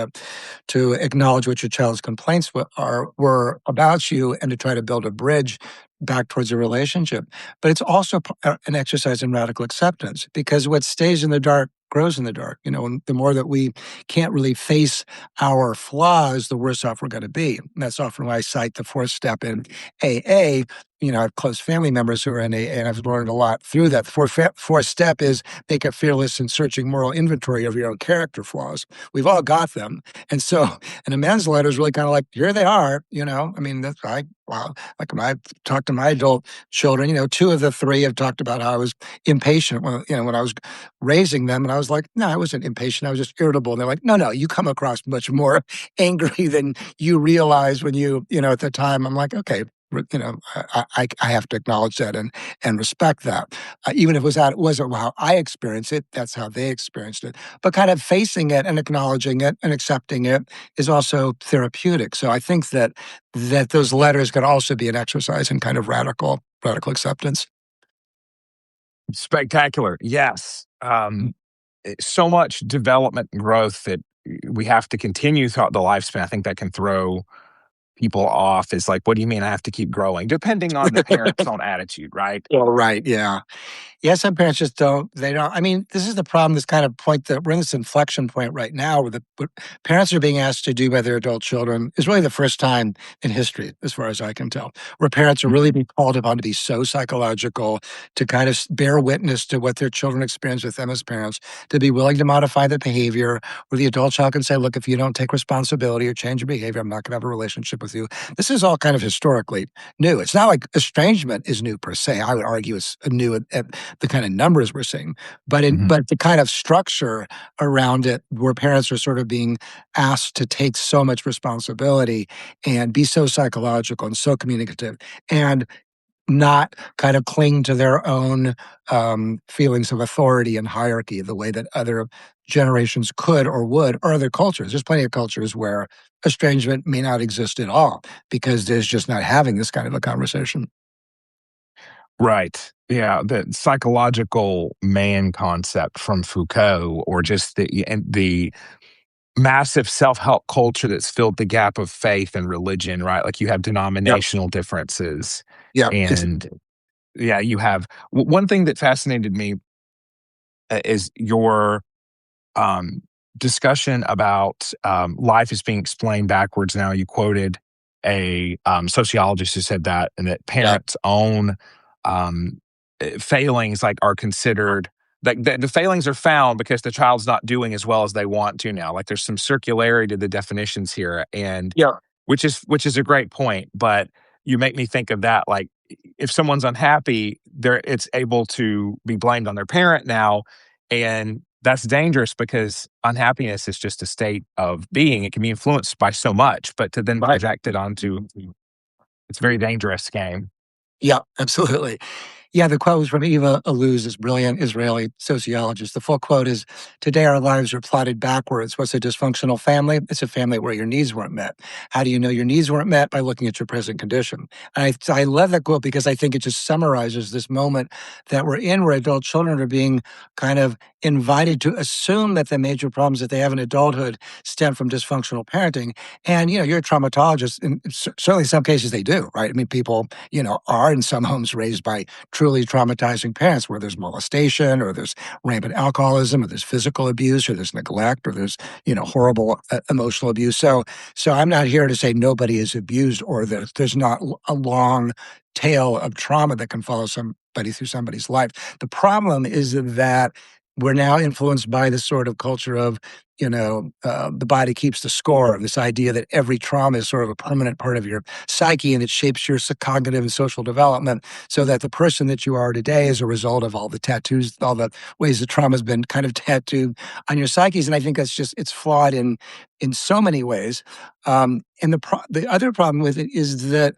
to acknowledge what your child's complaints were about you and to try to build a bridge back towards a relationship. But it's also an exercise in radical acceptance, because what stays in the dark grows in the dark. And the more that we can't really face our flaws, the worse off we're going to be. And that's often why I cite the fourth step in AA. I have close family members who are in AA, and I've learned a lot through that. The fourth step is make a fearless and searching moral inventory of your own character flaws. We've all got them. And so an amends letter is really kind of like, here they are. I mean, wow. Like when I talked to my adult children, two of the three have talked about how I was impatient when I was raising them. And I was like, no, I wasn't impatient. I was just irritable. And they're like, no, you come across much more angry than you realize when at the time. I'm like, okay, I have to acknowledge that and respect that. Even if it wasn't how I experienced it, that's how they experienced it. But kind of facing it and acknowledging it and accepting it is also therapeutic. So I think that those letters can also be an exercise in kind of radical acceptance. Spectacular. Yes. So much development and growth that we have to continue throughout the lifespan. I think that can throw people off. Is like, what do you mean I have to keep growing? Depending on the parent's own attitude, right? Well, right, yeah. Yeah, some parents just they don't. I mean, this is the problem, this kind of point that we're in this inflection point right now where what parents are being asked to do by their adult children is really the first time in history, as far as I can tell, where parents are really being called upon to be so psychological, to kind of bear witness to what their children experience with them as parents, to be willing to modify the behavior, where the adult child can say, look, if you don't take responsibility or change your behavior, I'm not going to have a relationship with you. This is all kind of historically new. It's not like estrangement is new per se. I would argue it's new at the kind of numbers we're seeing, Mhm. but the kind of structure around it, where parents are sort of being asked to take so much responsibility and be so psychological and so communicative, and not kind of cling to their own feelings of authority and hierarchy the way that other generations could or would, or other cultures. There's plenty of cultures where estrangement may not exist at all because there's just not having this kind of a conversation. Right. Yeah. The psychological man concept from Foucault, or just the massive self-help culture that's filled the gap of faith and religion, right? Like, you have Yep. denominational differences, Yep. and yeah, you have one thing that fascinated me, is your um, discussion about life is being explained backwards. Now, you quoted a sociologist who said that, and that Yeah. parents' own um, failings like are considered like the failings are found because the child's not doing as well as they want to now. Like there's some circularity to the definitions here, and Yeah. which is a great point. But you make me think of that. Like if someone's unhappy, it's able to be blamed on their parent now, and that's dangerous because unhappiness is just a state of being. It can be influenced by so much, but to then Right. project it onto it's a very dangerous game. Yeah, absolutely. Yeah, the quote was from Eva Illouz, this brilliant Israeli sociologist. The full quote is, "Today our lives are plotted backwards. What's a dysfunctional family? It's a family where your needs weren't met. How do you know your needs weren't met? By looking at your present condition." And I love that quote because I think it just summarizes this moment that we're in where adult children are being kind of invited to assume that the major problems that they have in adulthood stem from dysfunctional parenting. And, you're a traumatologist, and certainly in some cases they do, right? I mean, people, are in some homes raised by truly traumatizing parents where there's molestation or there's rampant alcoholism or there's physical abuse or there's neglect or there's horrible emotional abuse. So I'm not here to say nobody is abused or that there's not a long tail of trauma that can follow somebody through somebody's life. The problem is that we're now influenced by this sort of culture of the body keeps the score, this idea that every trauma is sort of a permanent part of your psyche and it shapes your cognitive and social development, so that the person that you are today is a result of all the tattoos, all the ways the trauma has been kind of tattooed on your psyches. And I think it's flawed in so many ways. And the other problem with it is that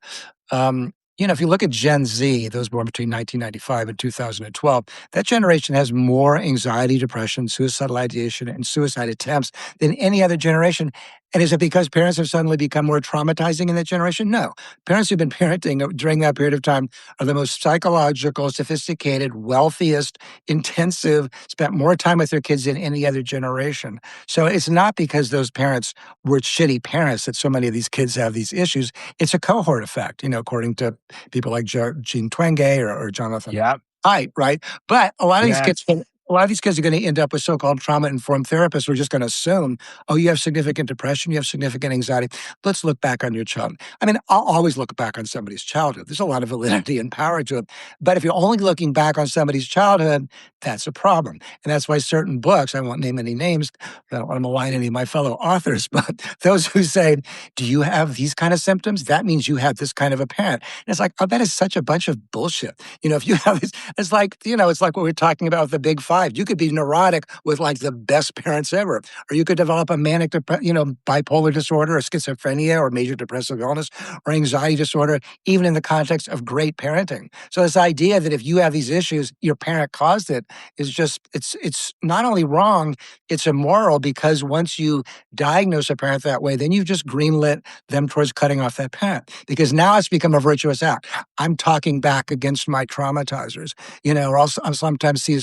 if you look at Gen Z, those born between 1995 and 2012, that generation has more anxiety, depression, suicidal ideation, and suicide attempts than any other generation. And is it because parents have suddenly become more traumatizing in that generation? No. Parents who've been parenting during that period of time are the most psychological, sophisticated, wealthiest, intensive, spent more time with their kids than any other generation. So it's not because those parents were shitty parents that so many of these kids have these issues. It's a cohort effect, according to people like Jean Twenge or Jonathan Yeah. Haidt, right? But Yes. a lot of these kids are going to end up with so-called trauma-informed therapists who are just going to assume, oh, you have significant depression, you have significant anxiety. Let's look back on your childhood. I mean, I'll always look back on somebody's childhood. There's a lot of validity and power to it. But if you're only looking back on somebody's childhood, that's a problem. And that's why certain books, I won't name any names, I don't want to malign any of my fellow authors, but those who say, do you have these kind of symptoms? That means you have this kind of a parent. And it's like, oh, that is such a bunch of bullshit. If you have this, it's like what we're talking about with the big five. You could be neurotic with like the best parents ever, or you could develop a bipolar disorder or schizophrenia or major depressive illness or anxiety disorder, even in the context of great parenting. So this idea that if you have these issues, your parent caused it is just, it's not only wrong, it's immoral, because once you diagnose a parent that way, then you've just greenlit them towards cutting off that parent, because now it's become a virtuous act. I'm talking back against my traumatizers, or I'll sometimes see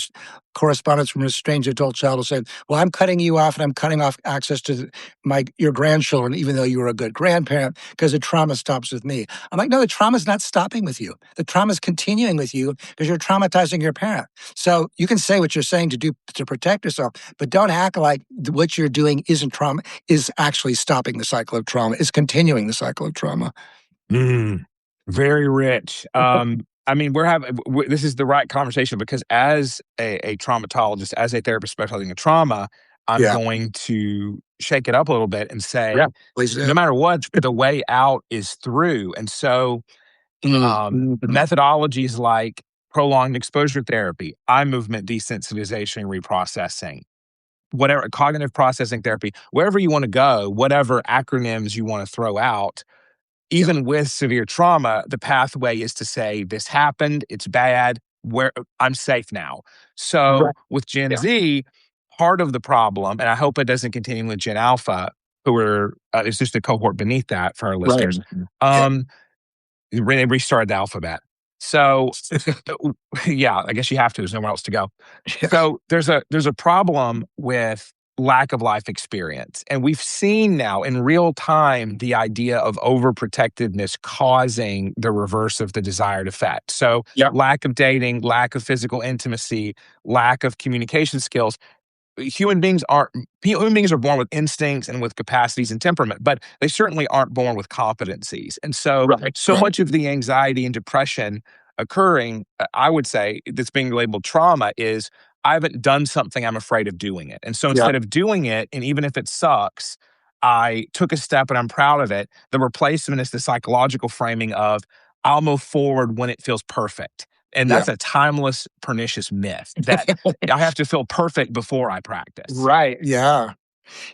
correspondence from a strange adult child will say, well, I'm cutting you off and I'm cutting off access to your grandchildren, even though you were a good grandparent, because the trauma stops with me. I'm like, no, the trauma's not stopping with you. The trauma's continuing with you because you're traumatizing your parent. So you can say what you're saying to do to protect yourself, but don't act like what you're doing isn't trauma, is actually stopping the cycle of trauma, is continuing the cycle of trauma. Mm, very rich. I mean, this is the right conversation because as a traumatologist, as a therapist specializing in trauma, I'm Yeah. going to shake it up a little bit and say, Yeah. Please do. no matter what, the way out is through. And so, methodologies like prolonged exposure therapy, eye movement desensitization, reprocessing, whatever, cognitive processing therapy, wherever you want to go, whatever acronyms you want to throw out, Yeah. even with severe trauma, the pathway is to say, this happened, it's bad, where I'm safe now. So Right. with Gen Yeah. Z, part of the problem, and I hope it doesn't continue with Gen Alpha, who are, it's just a cohort beneath that for our Right. listeners. Yeah. They restarted the alphabet. So yeah, I guess you have to. There's nowhere else to go. Yeah. So there's a problem with lack of life experience. And we've seen now in real time the idea of overprotectiveness causing the reverse of the desired effect. So Yeah. lack of dating, lack of physical intimacy, lack of communication skills. human beings aren't human beings are born with instincts and with capacities and temperament, but they certainly aren't born with competencies. And so, Right, so right. much of the anxiety and depression occurring, I would say, that's being labeled trauma is I haven't done something, I'm afraid of doing it. And so Yeah, instead of doing it, and even if it sucks, I took a step and I'm proud of it. The replacement is the psychological framing of I'll move forward when it feels perfect. And yeah. that's a timeless, pernicious myth that I have to feel perfect before I practice. Right, yeah.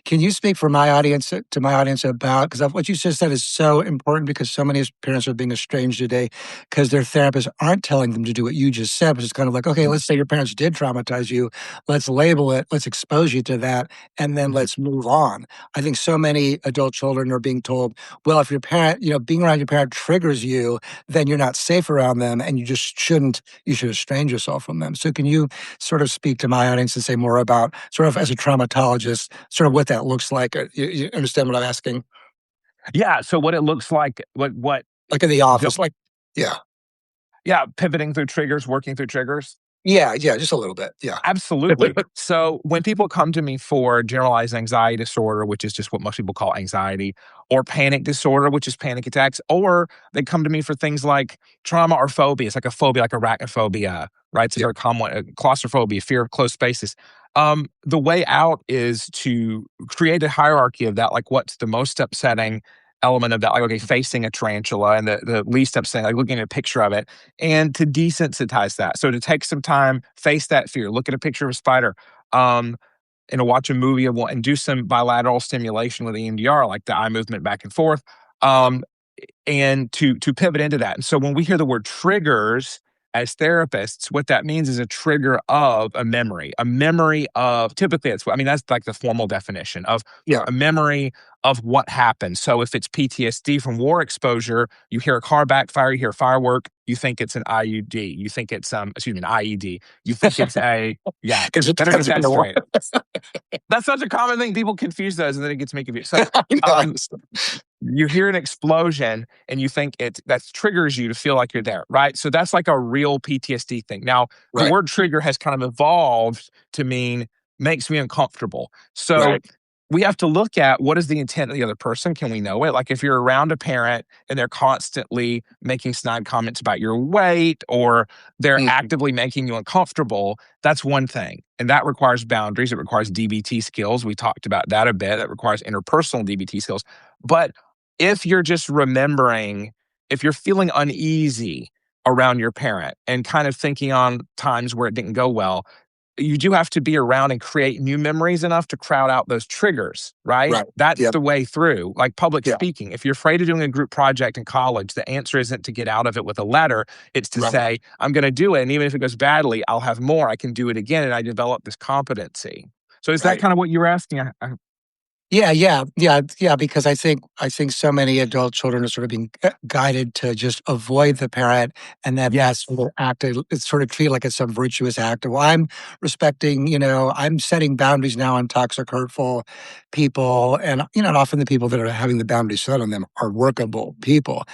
Can you speak for my audience to my audience about because what you just said is so important because so many parents are being estranged today because their therapists aren't telling them to do what you just said, which is kind of like, okay, Mhm, let's say your parents did traumatize you, let's label it, let's expose you to that, and then mhm. let's move on. I think so many adult children are being told, well, if your parent, being around your parent triggers you, then you're not safe around them, and you just shouldn't. You should estrange yourself from them. So, can you sort of speak to my audience and say more about sort of as a traumatologist, sort of what that looks like? You understand what I'm asking? Yeah, so what it looks like, what Like in the go office, like yeah. yeah, pivoting through triggers, working through triggers. Yeah, yeah, just a little bit, yeah. Absolutely. So when people come to me for generalized anxiety disorder, which is just what most people call anxiety, or panic disorder, which is panic attacks, or they come to me for things like trauma or phobia. It's like a phobia, like arachnophobia, right? It's a Yeah, very common one, claustrophobia, fear of closed spaces. The way out is to create a hierarchy of that, like what's the most upsetting element of that, like, okay, facing a tarantula, and the least upsetting, like looking at a picture of it, and to desensitize that. So to take some time, face that fear, look at a picture of a spider, um, and to watch a movie of one, and do some bilateral stimulation with EMDR, like the eye movement back and forth. Um, and to pivot into that. And so when we hear the word triggers as therapists, what that means is a trigger of a memory of typically that's what I mean, that's like the formal definition of yeah, a memory of what happened. So if it's PTSD from war exposure, you hear a car backfire, you hear firework, you think it's an IUD, you think it's excuse me, an IED, you think it's a yeah, because it better get depends on that the one. straight. That's such a common thing. People confuse those and then it gets me confused. So I know, I um understand. you hear an explosion and you think it that triggers you to feel like you're there, right? So that's like a real PTSD thing. Now, the Right, word trigger has kind of evolved to mean makes me uncomfortable. So right. we have to look at what is the intent of the other person. Can we know it? Like if you're around a parent and they're constantly making snide comments about your weight or they're Mhm, actively making you uncomfortable, that's one thing. And that requires boundaries. It requires DBT skills. We talked about that a bit. That requires interpersonal DBT skills. But if you're just remembering, if you're feeling uneasy around your parent and kind of thinking on times where it didn't go well, you do have to be around and create new memories enough to crowd out those triggers, right? right. That's Yep, the way through. Like public yeah, speaking. If you're afraid of doing a group project in college, the answer isn't to get out of it with a letter. It's to right. say, I'm going to do it. And even if it goes badly, I'll have more. I can do it again. And I develop this competency. So is that Right. kind of what you were asking? Yeah, yeah, yeah, yeah, because I think so many adult children are sort of being guided to just avoid the parent, and then that's Yes. sort of acted. It's sort of treated like it's some virtuous act. Well, I'm respecting, I'm setting boundaries now on toxic, hurtful people, and and often the people that are having the boundaries set on them are workable people.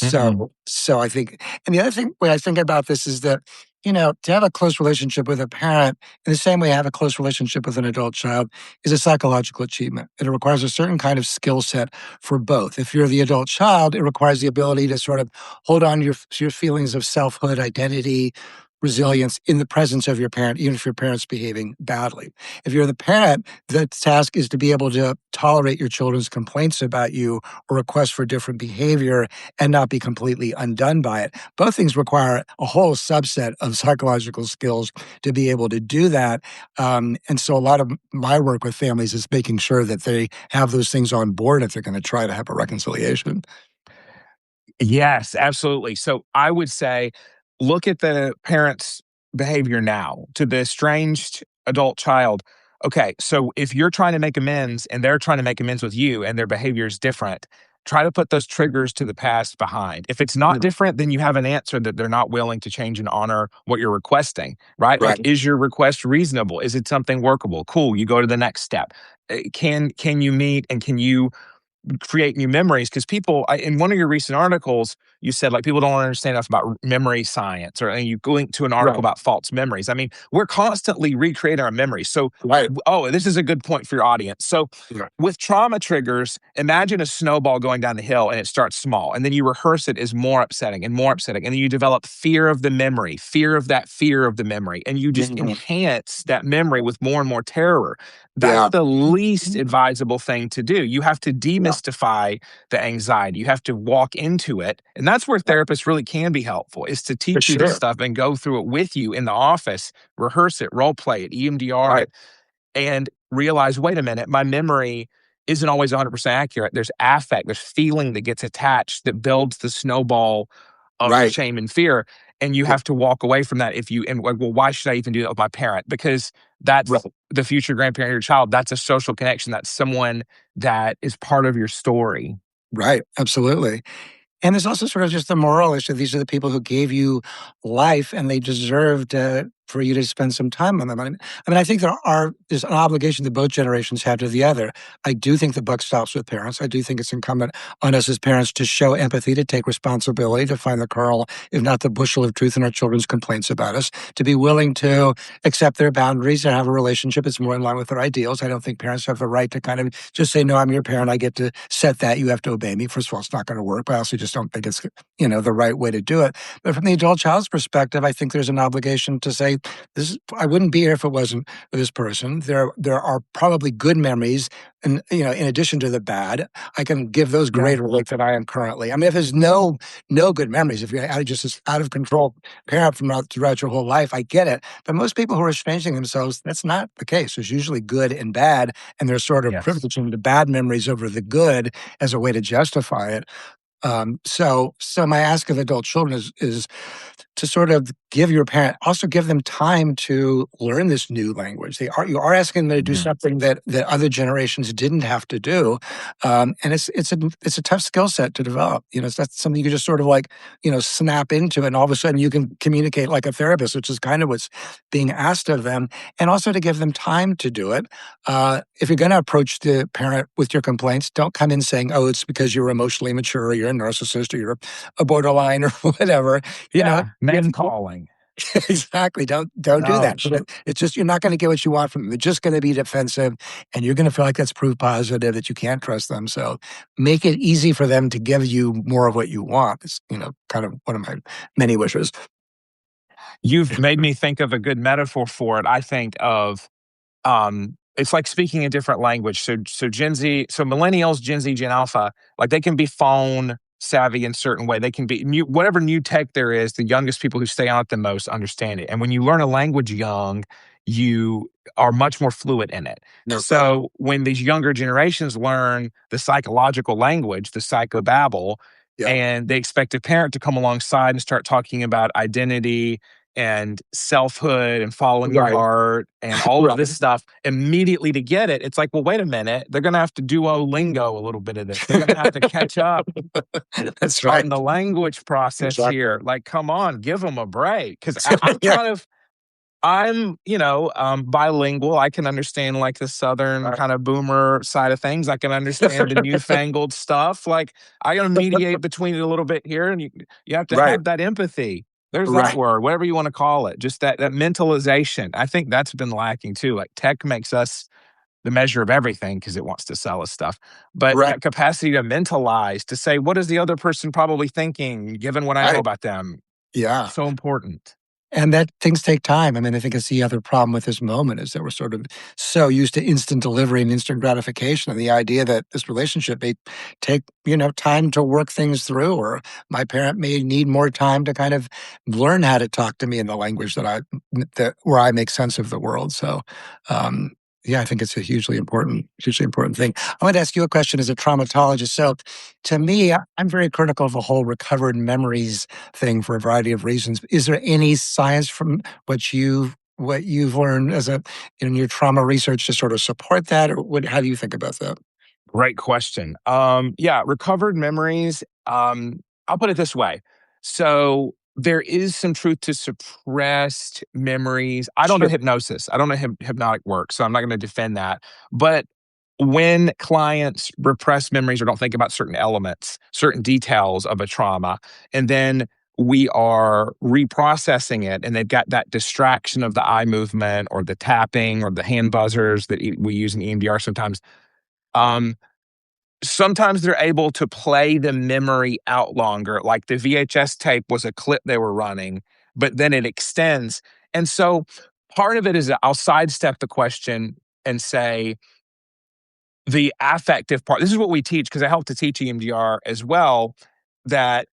Mhm. So I think, and the other thing when I think about this is that. To have a close relationship with a parent in the same way I have a close relationship with an adult child is a psychological achievement. It requires a certain kind of skill set for both. If you're the adult child, it requires the ability to sort of hold on to your feelings of selfhood, identity, resilience in the presence of your parent, even if your parent's behaving badly. If you're the parent, the task is to be able to tolerate your children's complaints about you or requests for different behavior and not be completely undone by it. Both things require a whole subset of psychological skills to be able to do that. And so a lot of my work with families is making sure that they have those things on board if they're going to try to have a reconciliation. Yes, absolutely. So I would say look at the parent's behavior now to the estranged adult child. Okay, so if you're trying to make amends and they're trying to make amends with you and their behavior is different, try to put those triggers to the past behind. If it's not Mm, different, then you have an answer that they're not willing to change and honor what you're requesting, right? Like, right. is your request reasonable? Is it something workable? Cool. You go to the next step. Can you meet and can you create new memories. Because in one of your recent articles, you said like people don't understand enough about memory science, or and you link to an article Right. about false memories. I mean, we're constantly recreating our memories. So, Right. oh, this is a good point for your audience. So, Right. with trauma triggers, imagine a snowball going down the hill and it starts small, and then you rehearse it as more upsetting and more upsetting, and then you develop fear of the memory, fear of the memory, and you just Mhm. enhance that memory with more and more terror. That's Yeah. the least advisable thing to do. You have to Yeah. demystify the anxiety. You have to walk into it. And that's where Right. therapists really can be helpful, is to For teach you this sure. stuff and go through it with you in the office, rehearse it, role play it, EMDR Right. it, and realize, wait a minute, my memory isn't always 100% accurate. There's affect, there's feeling that gets attached that builds the snowball of Right. shame and fear. And you Yeah. have to walk away from that and like, well, why should I even do that with my parent? Because Right. that's the future grandparent of your child. That's a social connection. That's someone that is part of your story. Right. Absolutely. And there's also sort of just the moral issue. These are the people who gave you life, and they deserved for you to spend some time on them. I think there's an obligation that both generations have to the other. I do think the buck stops with parents. I do think it's incumbent on us as parents to show empathy, to take responsibility, to find the kernel, if not the bushel of truth in our children's complaints about us, to be willing to accept their boundaries and have a relationship that's more in line with their ideals. I don't think parents have the right to kind of just say, no, I'm your parent. I get to set that. You have to obey me. First of all, it's not going to work. But I also just don't think it's the right way to do it. But from the adult child's perspective, I think there's an obligation to say, I wouldn't be here if it wasn't for this person. There are probably good memories, and in addition to the bad, I can give those Yeah. greater weight than I am currently. I mean, if there's no good memories, if you're just this out of control parent throughout your whole life, I get it. But most people who are estranging themselves, that's not the case. There's usually good and bad, and they're sort of Yes. privileging the bad memories over the good as a way to justify it. So my ask of adult children is to sort of also give them time to learn this new language. You are asking them to do Mhm. something that other generations didn't have to do, and it's a tough skill set to develop. It's not something you can just sort of like snap into, and all of a sudden you can communicate like a therapist, which is kind of what's being asked of them, and also to give them time to do it. If you're going to approach the parent with your complaints, don't come in saying, "Oh, it's because you're emotionally immature, or you're a narcissist, or you're a borderline, or whatever." You know, Yeah. Name calling. exactly. Don't do No. that. It's just you're not going to get what you want from them. They're just going to be defensive, and you're going to feel like that's proof positive that you can't trust them. So make it easy for them to give you more of what you want. It's kind of one of my many wishes. You've made me think of a good metaphor for it. I think of it's like speaking a different language. So Gen Z, so millennials, Gen Z, Gen Alpha, like they can be phone savvy in certain way. They can be whatever new tech there is. The youngest people who stay on it the most understand it. And when you learn a language young, you are much more fluent in it. No. So when these younger generations learn the psychological language, the psychobabble, Yeah. and they expect a parent to come alongside and start talking about identity and selfhood and following your Right. heart and all of Right. this stuff immediately to get it, it's like, well, wait a minute. They're going to have to Duolingo a little bit of this. They're going to have to catch up That's on right. the language process Exactly. here. Like, come on, give them a break. Because Yeah. bilingual. I can understand like the Southern Right. kind of boomer side of things. I can understand the newfangled stuff. Like, I got to mediate between it a little bit here. And you have to Right. have that empathy. There's that Right. word, whatever you want to call it. Just that mentalization. I think that's been lacking too. Like tech makes us the measure of everything because it wants to sell us stuff. But Right. that capacity to mentalize, to say, what is the other person probably thinking, given what I know Right. about them? Yeah. So important. And that things take time. I mean, I think it's the other problem with this moment is that we're sort of so used to instant delivery and instant gratification, and the idea that this relationship may take, time to work things through, or my parent may need more time to kind of learn how to talk to me in the language that where I make sense of the world. So, um, yeah, I think it's a hugely important thing. I want to ask you a question as a traumatologist. So, to me, I'm very critical of the whole recovered memories thing for a variety of reasons. Is there any science from what you've learned as in your trauma research to sort of support that, or how do you think about that? Great question. Yeah, recovered memories. I'll put it this way. So there is some truth to suppressed memories. I don't know Sure. hypnosis. I don't know hypnotic work, so I'm not going to defend that. But when clients repress memories or don't think about certain elements, certain details of a trauma, and then we are reprocessing it, and they've got that distraction of the eye movement or the tapping or the hand buzzers that we use in EMDR sometimes. Um, Sometimes they're able to play the memory out longer. Like the VHS tape was a clip they were running, but then it extends. And so part of it is that I'll sidestep the question and say, the affective part, this is what we teach because I help to teach EMDR as well, that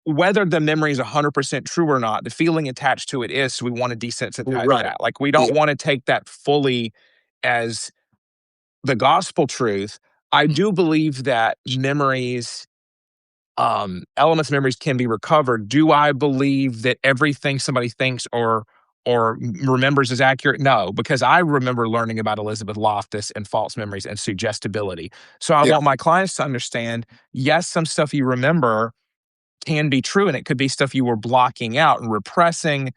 whether the memory is 100% true or not, the feeling attached to it is, so we want to desensitize Right. that. Like, we Yeah. don't want to take that fully as the gospel truth. I do believe that memories, elements of memories can be recovered. Do I believe that everything somebody thinks or remembers is accurate? No, because I remember learning about Elizabeth Loftus and false memories and suggestibility. So I Yeah. want my clients to understand, yes, some stuff you remember can be true, and it could be stuff you were blocking out and repressing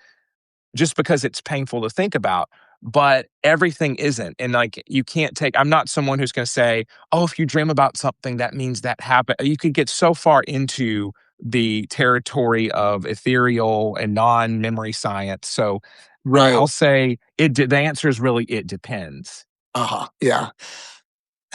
just because it's painful to think about. But everything isn't. And like, you can't take, I'm not someone who's going to say, oh, if you dream about something, that means that happened. You could get so far into the territory of ethereal and non memory science. So Right. I'll say the answer is really, it depends. Uh-huh. Yeah.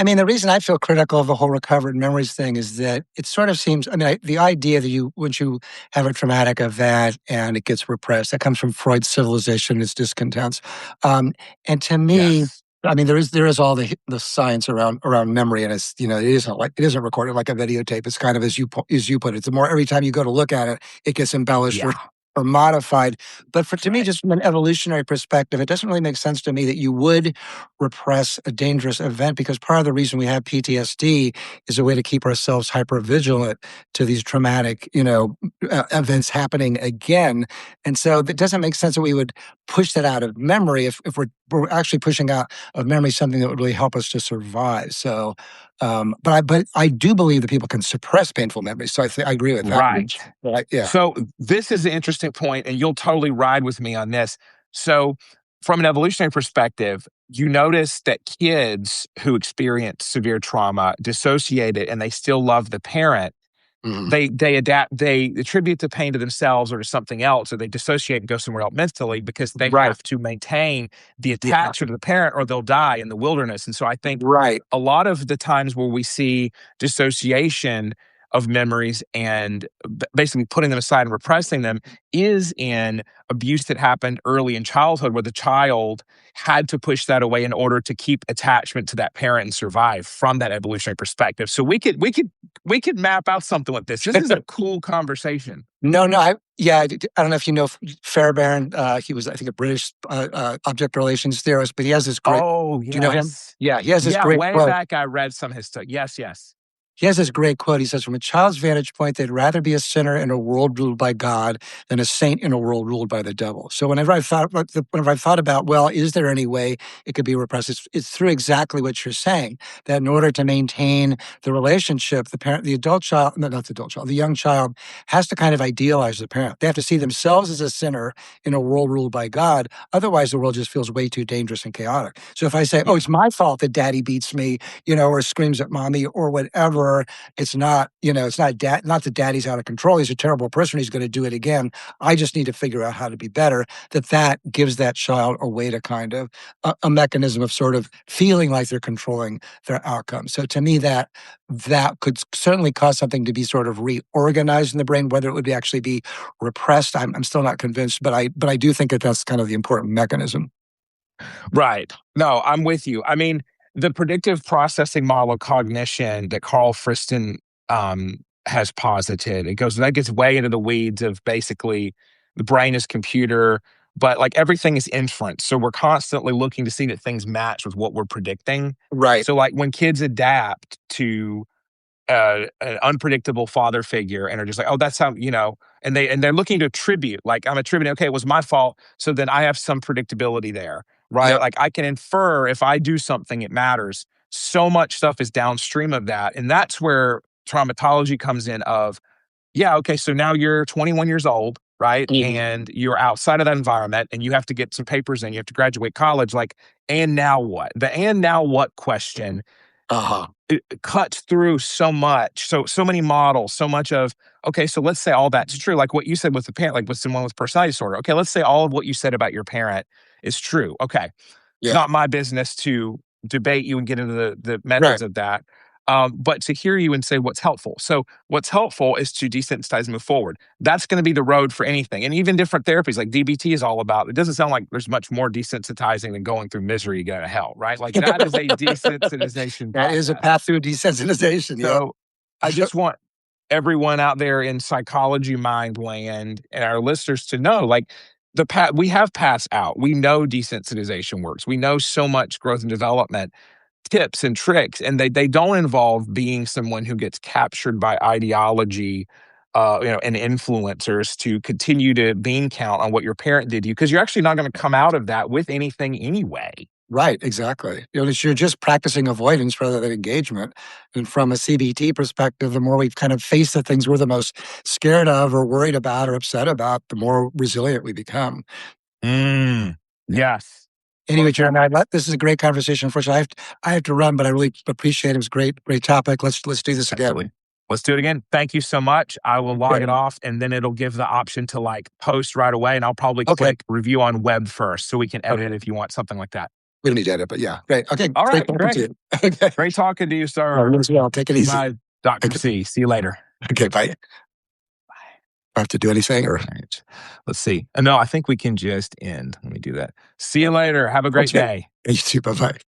I mean, the reason I feel critical of the whole recovered memories thing is that it sort of seems, I mean, the idea that once you have a traumatic event and it gets repressed, that comes from Freud's civilization, its discontents. Um, and to me, Yes. I mean, there is all the science around memory, and it's, it isn't recorded like a videotape. It's kind of as you put it. The more every time you go to look at it, it gets embellished Yeah. or modified. But That's to me, right. just from an evolutionary perspective, it doesn't really make sense to me that you would repress a dangerous event, because part of the reason we have PTSD is a way to keep ourselves hyper vigilant to these traumatic, events happening again. And so it doesn't make sense that we would push that out of memory if we're actually pushing out of memory something that would really help us to survive. So, but I do believe that people can suppress painful memories. So I agree with that. Right. Right? Yeah. So this is an interesting point, and you'll totally ride with me on this. So, from an evolutionary perspective, you notice that kids who experience severe trauma dissociate it and they still love the parent. Mhm. They adapt, they attribute the pain to themselves or to something else, or they dissociate and go somewhere else mentally because they Right. have to maintain the Yeah. attachment to the parent or they'll die in the wilderness. And so I think Right. a lot of the times where we see dissociation of memories and basically putting them aside and repressing them is in abuse that happened early in childhood, where the child had to push that away in order to keep attachment to that parent and survive from that evolutionary perspective. So we could map out something with this. This is a cool conversation. No, no, I don't know if you know Fairbairn. He was, I think, a British object relations theorist, but he has this great. Oh, Do you know him? yes. Yeah, he has this Yeah, great way quote. back I read some of his stuff. Yes, yes. He has this great quote. He says, "From a child's vantage point, they'd rather be a sinner in a world ruled by God than a saint in a world ruled by the devil." So whenever I thought about, well, is there any way it could be repressed? It's through exactly what you're saying. That in order to maintain the relationship, the adult child, no, not the adult child, the young child has to kind of idealize the parent. They have to see themselves as a sinner in a world ruled by God. Otherwise, the world just feels way too dangerous and chaotic. So if I say, "Oh, Yeah. it's my fault that daddy beats me," or screams at mommy or whatever, it's not that daddy's out of control. He's a terrible person. He's going to do it again. I just need to figure out how to be better. That gives that child a way to kind of a mechanism of sort of feeling like they're controlling their outcome. So to me, that could certainly cause something to be sort of reorganized in the brain. Whether it would actually be repressed, I'm still not convinced. But I do think that that's kind of the important mechanism. Right. No, I'm with you. I mean, the predictive processing model of cognition that Carl Friston has posited, that gets way into the weeds of basically the brain is computer, but like everything is inference. So we're constantly looking to see that things match with what we're predicting. Right. So like when kids adapt to an unpredictable father figure and are just like, oh, that's how, and they're looking to attribute, like I'm attributing, okay, it was my fault. So then I have some predictability there, right? Yep. Like I can infer if I do something, it matters. So much stuff is downstream of that. And that's where traumatology comes in of, yeah, okay, so now you're 21 years old, right? Mhm. And you're outside of that environment and you have to get some papers in, you have to graduate college. Like, and now what? The and now what question Uh-huh. It cuts through so much, so many models, so much of, okay, so let's say all that's true, like what you said with the parent, like with someone with personality disorder. Okay, let's say all of what you said about your parent is true. Okay, it's Yeah. not my business to debate you and get into the Right. methods of that. But to hear you and say what's helpful. So what's helpful is to desensitize and move forward. That's going to be the road for anything. And even different therapies like DBT is all about. It doesn't sound like there's much more desensitizing than going through misery to go to hell, right? Like that is a desensitization That is a process. path through desensitization, yep. So I just want everyone out there in psychology mind land and our listeners to know like we have passed out. We know desensitization works. We know so much growth and development tips and tricks, and they don't involve being someone who gets captured by ideology, and influencers to continue to bean count on what your parent did to you because you're actually not going to come out of that with anything anyway. Right, exactly. You're just practicing avoidance rather than engagement. And from a CBT perspective, the more we kind of face the things we're the most scared of or worried about or upset about, the more resilient we become. Mm, yes. Anyway, Jeremy, this is a great conversation. Unfortunately, I have to run, but I really appreciate it. It was a great topic. Let's do this again. Absolutely. Let's do it again. Thank you so much. I will log it Okay. off and then it'll give the option to like post right away. And I'll probably Okay. click review on web first so we can edit Okay. it if you want something like that. We don't need to edit, but yeah, great. Okay, All great right, talking to great. you. Okay. Great talking to you, All sir. right, as well. Take it easy. Bye, Dr. Okay, C. See you later. okay, bye. I have to do anything or? All right. Let's see. No, I think we can just end. Let me do that. See you later. Have a great Okay. day. You too. Bye-bye.